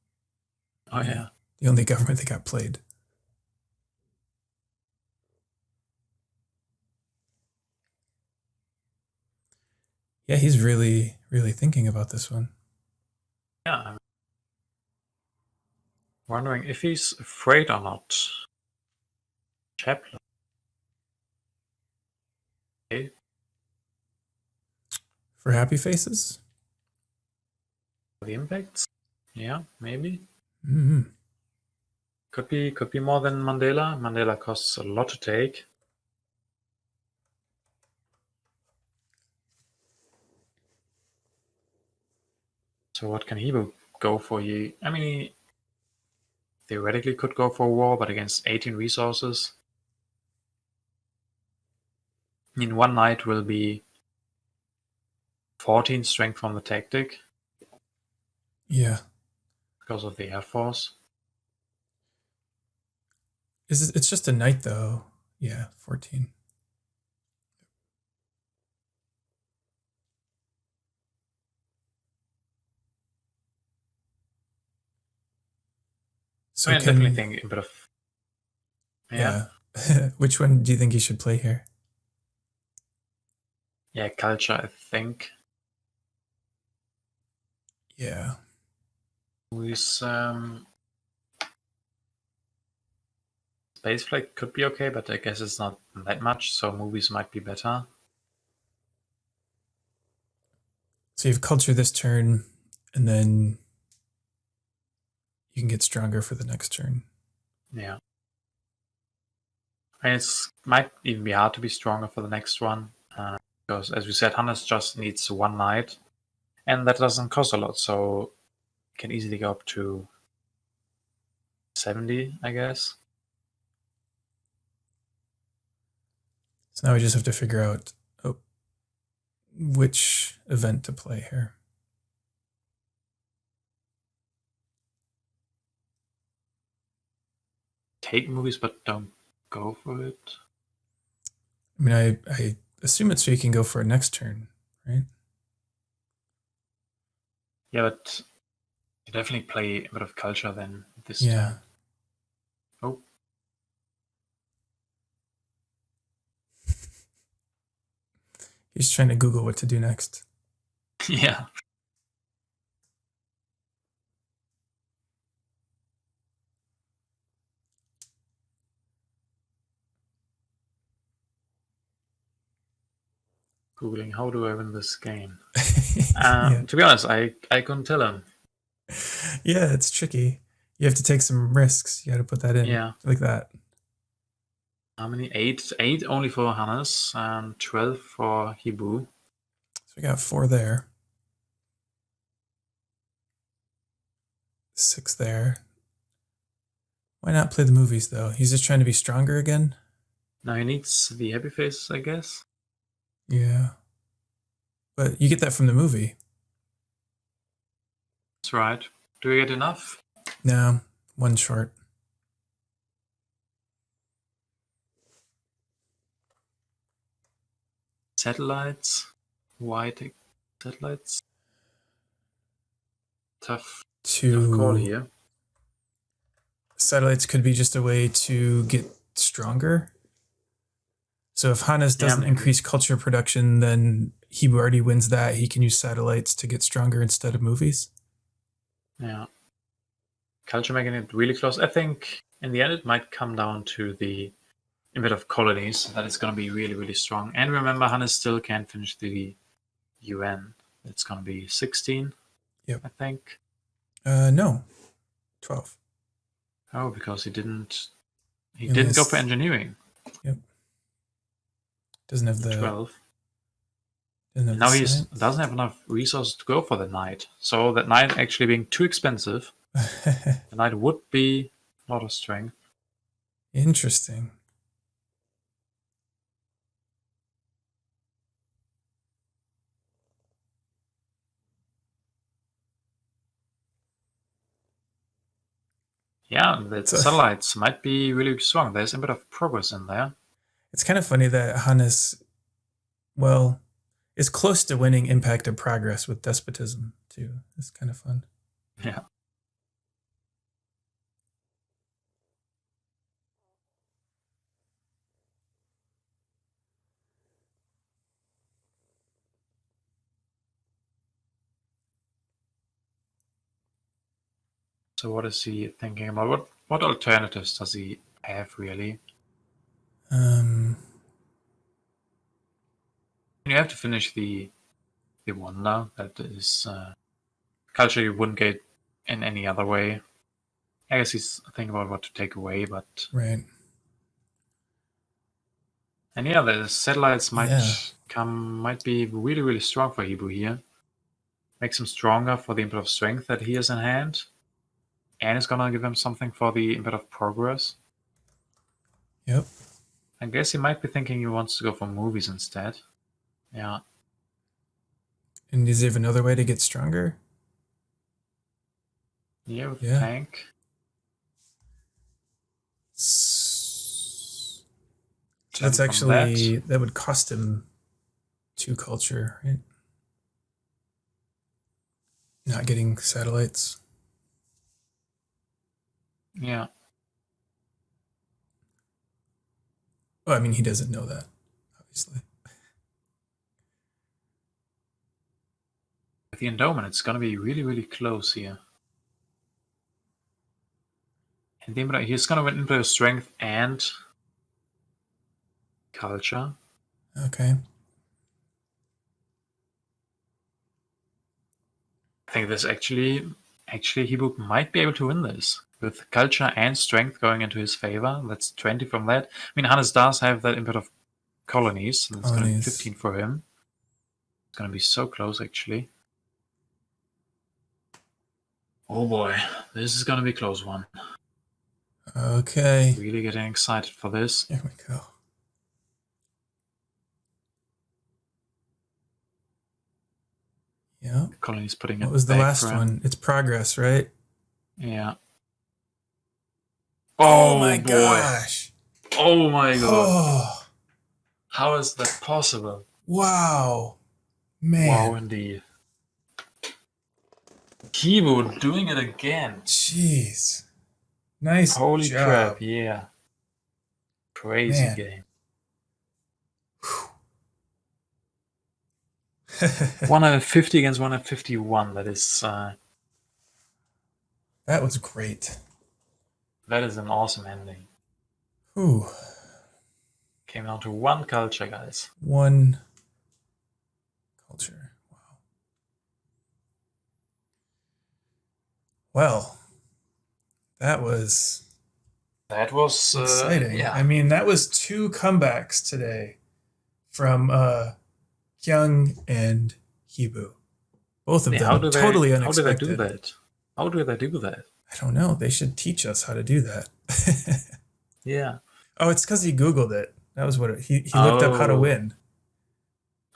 Oh yeah. The only government that got played. Yeah, he's really, really thinking about this one. Yeah, I'm wondering if he's afraid or not. Chaplain. Okay. For happy faces? The impacts? Yeah, maybe. Mm-hmm. Could be more than Mandela. Mandela costs a lot to take. So what can he go for? I mean, he theoretically could go for war, but against 18 resources. I mean, 1 knight will be 14 strength from the tactic. Yeah. Because of the Air Force. It's just a knight, though. Yeah, 14. So I definitely think a bit of... Yeah. Which one do you think he should play here? Yeah, culture, I think. Yeah. With Space Flight could be okay, but I guess it's not that much, so movies might be better. So you have culture this turn, and then you can get stronger for the next turn. Yeah. And it might even be hard to be stronger for the next one, because as we said, Hannes just needs 1 knight, and that doesn't cost a lot, so it can easily go up to 70, I guess. So now we just have to figure out which event to play here. Take movies, but don't go for it. I mean, I assume it's so you can go for a next turn, right? Yeah, but you definitely play a bit of culture then this Yeah. turn. Oh. He's trying to Google what to do next. Yeah. Googling, how do I win this game? Yeah. To be honest, I couldn't tell him. Yeah, it's tricky. You have to take some risks. You got to put that in. Yeah. Like that. How many? 8? 8 only for Hannes, and 12 for Hibou. So we got 4 there. 6 there. Why not play the movies, though? He's just trying to be stronger again? Now he needs the happy face, I guess. Yeah. But you get that from the movie. That's right. Do we get enough? No, 1 short. satellites. White satellites. Tough call here. Satellites could be just a way to get stronger. So if Hannes doesn't increase culture production, then he already wins that. He can use satellites to get stronger instead of movies. Yeah. Culture making it really close. I think in the end it might come down to the bit of colonies that is going to be really, really strong. And remember, Hannes still can't finish the UN. It's going to be 16, I think. No, 12. Oh, because he didn't go for engineering. Yep. Doesn't have the 12. Now he doesn't have enough resources to go for the knight. So that knight actually being too expensive, the knight would be a lot of strength. Interesting. Yeah, the satellites might be really strong. There's a bit of progress in there. It's kind of funny that Hannes, well, is close to winning Impact of Progress with Despotism, too. It's kind of fun. Yeah. So what is he thinking about? What alternatives does he have, really? You have to finish the one now. That is culture you wouldn't get in any other way. I guess he's thinking about what to take away, but right. And yeah, the satellites might be really, really strong for Hibou here. Makes him stronger for the input of strength that he has in hand. And it's gonna give him something for the input of progress. Yep. I guess he might be thinking he wants to go for movies instead. Yeah. And does he have another way to get stronger? Yeah, with the tank. So that's actually, that would cost him 2 culture, right? Not getting satellites. Yeah. Well, I mean, he doesn't know that, obviously. With the endowment, it's gonna be really, really close here. And he's gonna win into strength and culture. Okay. I think this actually Hibou might be able to win this. With culture and strength going into his favor. That's 20 from that. I mean, Hannes does have that input of colonies. And it's going to be 15 for him. It's going to be so close, actually. Oh boy, this is going to be a close one. Okay. Really getting excited for this. Here we go. Yeah. Colony's putting it. What was the last one? It's progress, right? Yeah. Oh my gosh. Oh my god. Oh. How is that possible? Wow. Man. Wow, indeed. Hibou doing it again. Jeez. Nice Holy job. crap, yeah. Crazy game. 150 against 151. That is... that was great. That is an awesome ending. Whew. Came down to 1 culture, guys. 1 culture. Wow. Well, that was exciting. Yeah. I mean, that was 2 comebacks today from Kyung and Hibou. Both of them totally unexpected. How did they do that? How do they do that? I don't know. They should teach us how to do that. Yeah. Oh, it's because he Googled it. That was what he looked up how to win.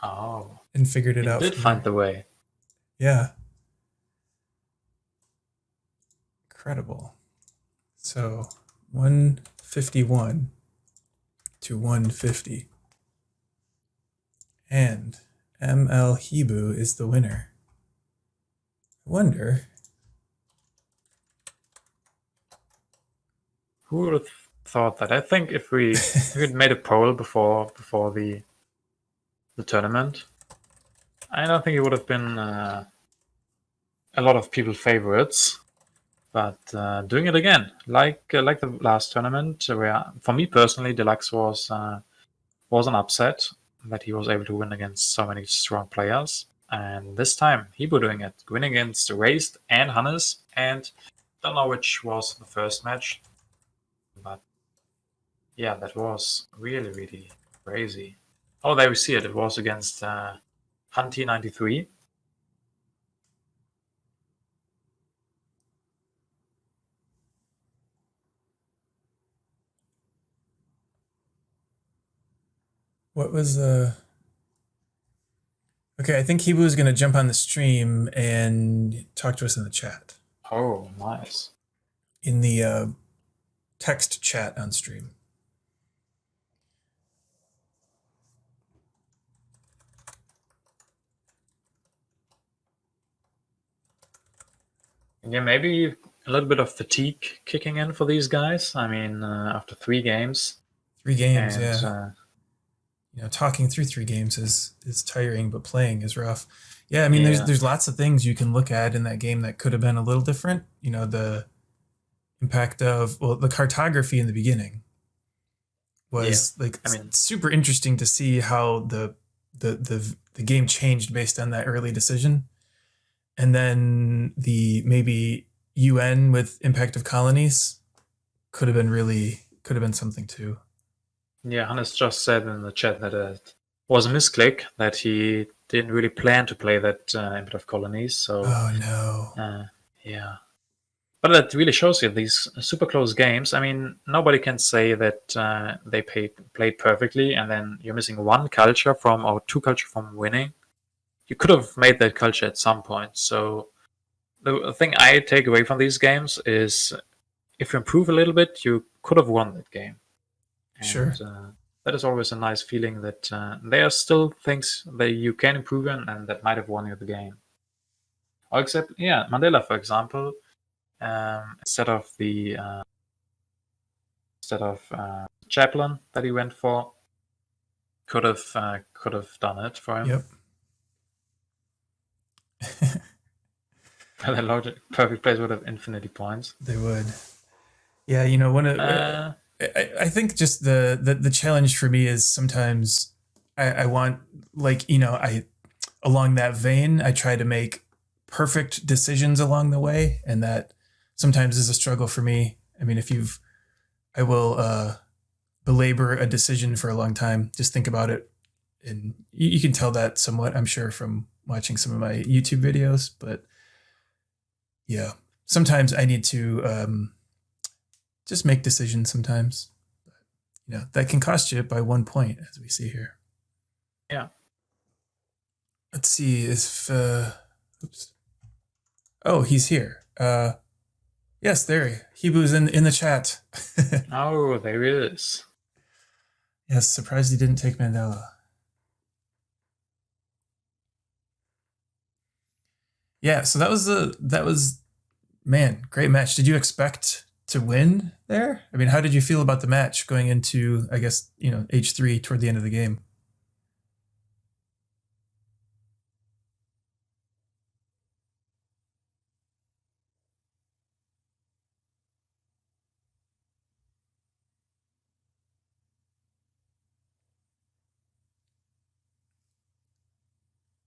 Oh. And figured it out. He did find the way. Yeah. Incredible. So 151 to 150. And mlhibou is the winner. I wonder. Who would have thought that? I think if we had made a poll before the tournament, I don't think it would have been a lot of people's favorites. But doing it again, like the last tournament, where for me personally, Deluxe was an upset that he was able to win against so many strong players. And this time, Hibou doing it, winning against Raised and Hannes, and don't know which was the first match, but yeah, that was really, really crazy. Oh, there we see it. It was against Hunty93. What was Okay, I think Hibou is going to jump on the stream and talk to us in the chat. Oh, nice. In the text chat on stream. Yeah, maybe a little bit of fatigue kicking in for these guys. I mean, after 3 games. 3 games, And, yeah. Talking through 3 games is tiring, but playing is rough. Yeah, I mean, there's lots of things you can look at in that game that could have been a little different. The impact of the cartography in the beginning was super interesting to see how the game changed based on that early decision, and then the maybe UN with impact of colonies could have been something too. Yeah, Hannes just said in the chat that it was a misclick, that he didn't really plan to play that impact of colonies. So, oh no, yeah. But that really shows you these super close games. I mean, nobody can say that they played perfectly, and then you're missing 1 culture or 2 culture from winning. You could have made that culture at some point. So the thing I take away from these games is, if you improve a little bit, you could have won that game. And, sure. that is always a nice feeling that there are still things that you can improve in and that might have won you the game. Or except, Mandela, for example, instead of chaplain that he went for, could have done it for him. Yep. The logic, perfect plays would have infinity points. They would. Yeah, one of I think just the challenge for me is sometimes I want, along that vein, I try to make perfect decisions along the way, and that sometimes is a struggle for me. I mean, I will belabor a decision for a long time, just think about it, and you can tell that somewhat, I'm sure, from watching some of my YouTube videos. But yeah, sometimes I need to just make decisions sometimes. That can cost you by 1 point, as we see here. Yeah. Let's see if oops. Oh, he's here. Yes, there. Hibou's in the chat. Oh, there he is. Yes, surprised he didn't take Mandela. Yeah, so that was man, great match. Did you expect to win there? I mean, how did you feel about the match going into, I guess, H3 toward the end of the game?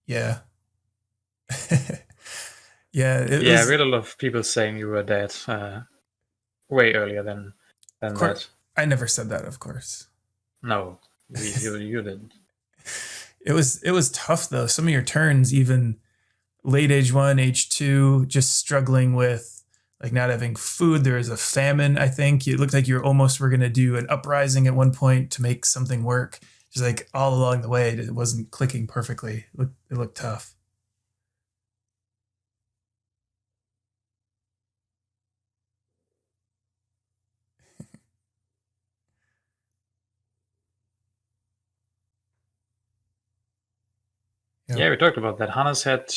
Yeah. Yeah, we had a lot of people saying you were dead way earlier than that. I never said that, of course. No, you didn't. It was tough though. Some of your turns, even late H1, H2, just struggling with not having food. There was a famine, I think. It looked like you almost were going to do an uprising at one point to make something work. Just all along the way, it wasn't clicking perfectly. It looked tough. Yeah, we talked about that. Hannes had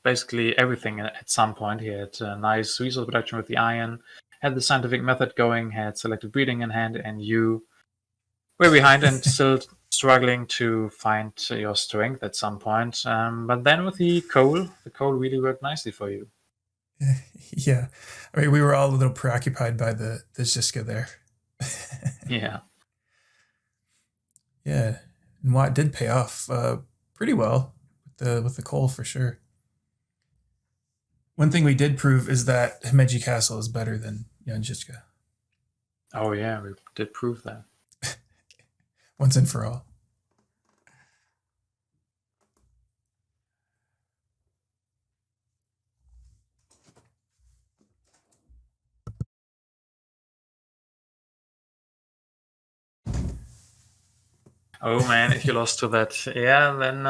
basically everything at some point. He had nice resource production with the iron, had the scientific method going, had selective breeding in hand, and you were behind and still struggling to find your strength at some point. But then with the coal really worked nicely for you. Yeah. I mean, we were all a little preoccupied by the Ziska there. Yeah. Yeah. And Watt did pay off pretty well with the coal for sure. One thing we did prove is that Himeji Castle is better than Yanjiska. Oh yeah, we did prove that. Once and for all. Oh man, if you lost to that, yeah, then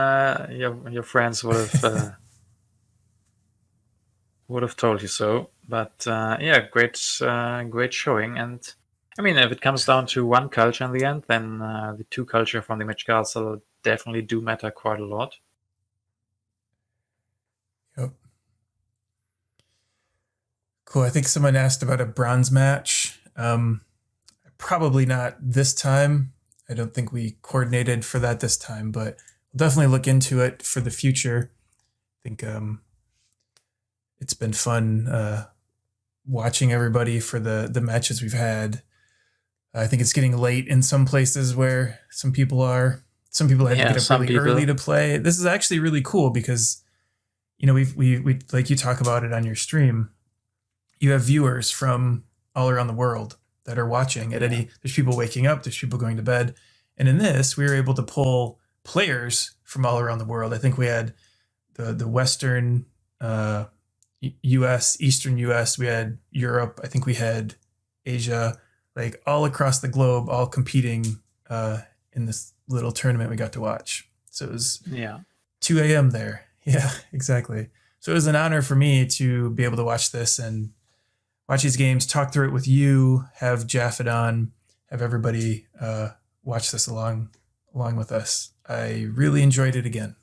your friends would have told you so. But yeah, great showing. And I mean, if it comes down to one culture in the end, then the two culture from the Mitch Castle definitely do matter quite a lot. Yep. Cool. I think someone asked about a bronze match. Probably not this time. I don't think we coordinated for that this time, but we'll definitely look into it for the future. I think it's been fun watching everybody for the matches we've had. I think it's getting late in some places where some people are. Some people had to get up really early to play. This is actually really cool because, we like you talk about it on your stream. You have viewers from all around the world that are watching at any. There's people waking up. There's people going to bed, and in this, we were able to pull players from all around the world. I think we had the Western U.S., Eastern U.S. We had Europe. I think we had Asia. Like all across the globe, all competing in this little tournament we got to watch. So it was 2 a.m. there. Yeah, exactly. So it was an honor for me to be able to watch this and watch these games, talk through it with you, have Jaffet on, have everybody watch this along with us. I really enjoyed it again.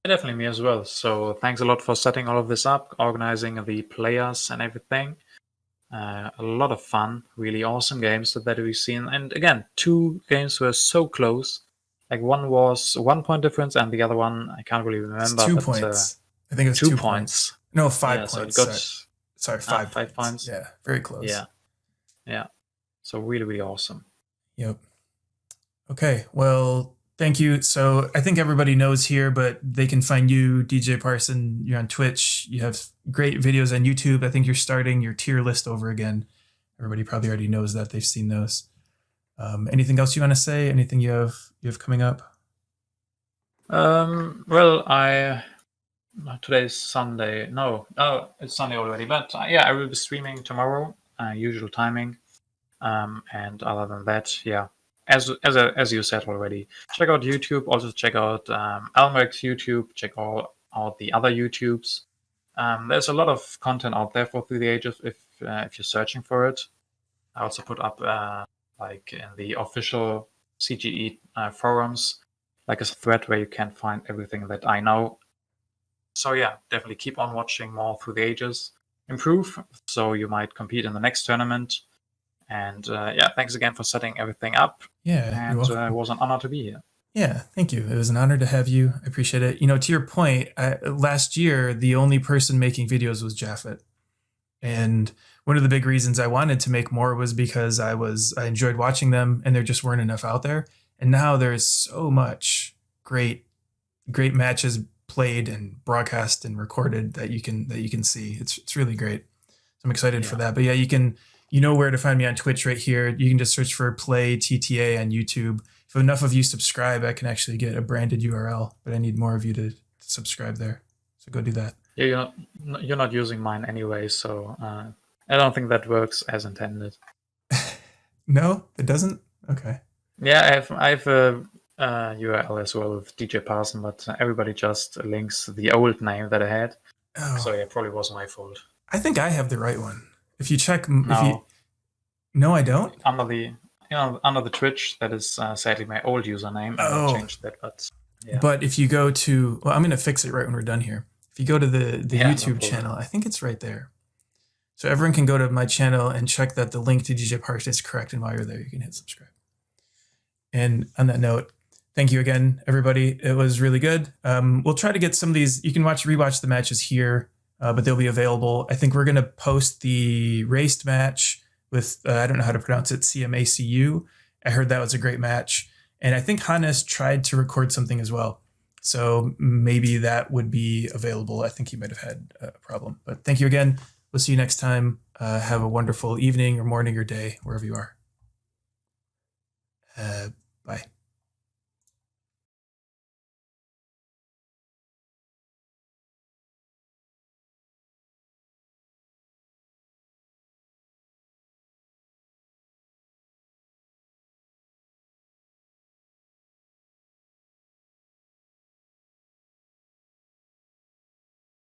Definitely me as well. So thanks a lot for setting all of this up, organizing the players and everything. A lot of fun, really awesome games that we've seen. And again, two games were so close. Like one was 1 point difference, and the other one I can't really remember. It's 2 points. I think it was 2 points. No, 5 points. So it got, sorry, 5 points. Yeah, very close. Yeah. So really, really awesome. Yep. Okay, well, thank you. So I think everybody knows here, but they can find you, DJParson. You're on Twitch. You have great videos on YouTube. I think you're starting your tier list over again. Everybody probably already knows that. They've seen those. Anything else you want to say? Anything you have coming up? Well, today's Sunday. No, it's Sunday already. But yeah, I will be streaming tomorrow, usual timing. And other than that, yeah. As you said already, check out YouTube. Also check out Allmrak's YouTube. Check out the other YouTubes. There's a lot of content out there for Through the Ages if you're searching for it. I also put up like in the official CGE forums, like a thread where you can find everything that I know. So yeah, definitely keep on watching more Through the Ages. Improve, so you might compete in the next tournament. And yeah, thanks again for setting everything up. Yeah, and it was an honor to be here. Yeah, thank you. It was an honor to have you. I appreciate it. To your point, last year, the only person making videos was Jaffet. And one of the big reasons I wanted to make more was because I enjoyed watching them and there just weren't enough out there. And now there's so much great matches played and broadcast and recorded that you can see. It's really great. So I'm excited for that. But yeah, you know where to find me on Twitch right here. You can just search for PlayTTA on YouTube. If enough of you subscribe, I can actually get a branded URL, but I need more of you to subscribe there. So go do that. Yeah, you're not using mine anyway, so I don't think that works as intended. No, it doesn't? Okay. Yeah, I have a URL as well with DJParson, but everybody just links the old name that I had. Oh. So yeah, it probably was my fault. I think I have the right one. If you check... No, I don't? under the Twitch. That is sadly my old username. I will change that, but yeah. But if you go to, well, I'm going to fix it right when we're done here. If you go to the YouTube channel, I think it's right there. So everyone can go to my channel and check that the link to DJParson is correct. And while you're there, you can hit subscribe. And on that note, thank you again, everybody. It was really good. We'll try to get some of these. You can rewatch the matches here, but they'll be available. I think we're going to post the raced match with, I don't know how to pronounce it, CMACU. I heard that was a great match. And I think Hannes tried to record something as well. So maybe that would be available. I think he might have had a problem. But thank you again. We'll see you next time. Have a wonderful evening or morning or day, wherever you are. Bye.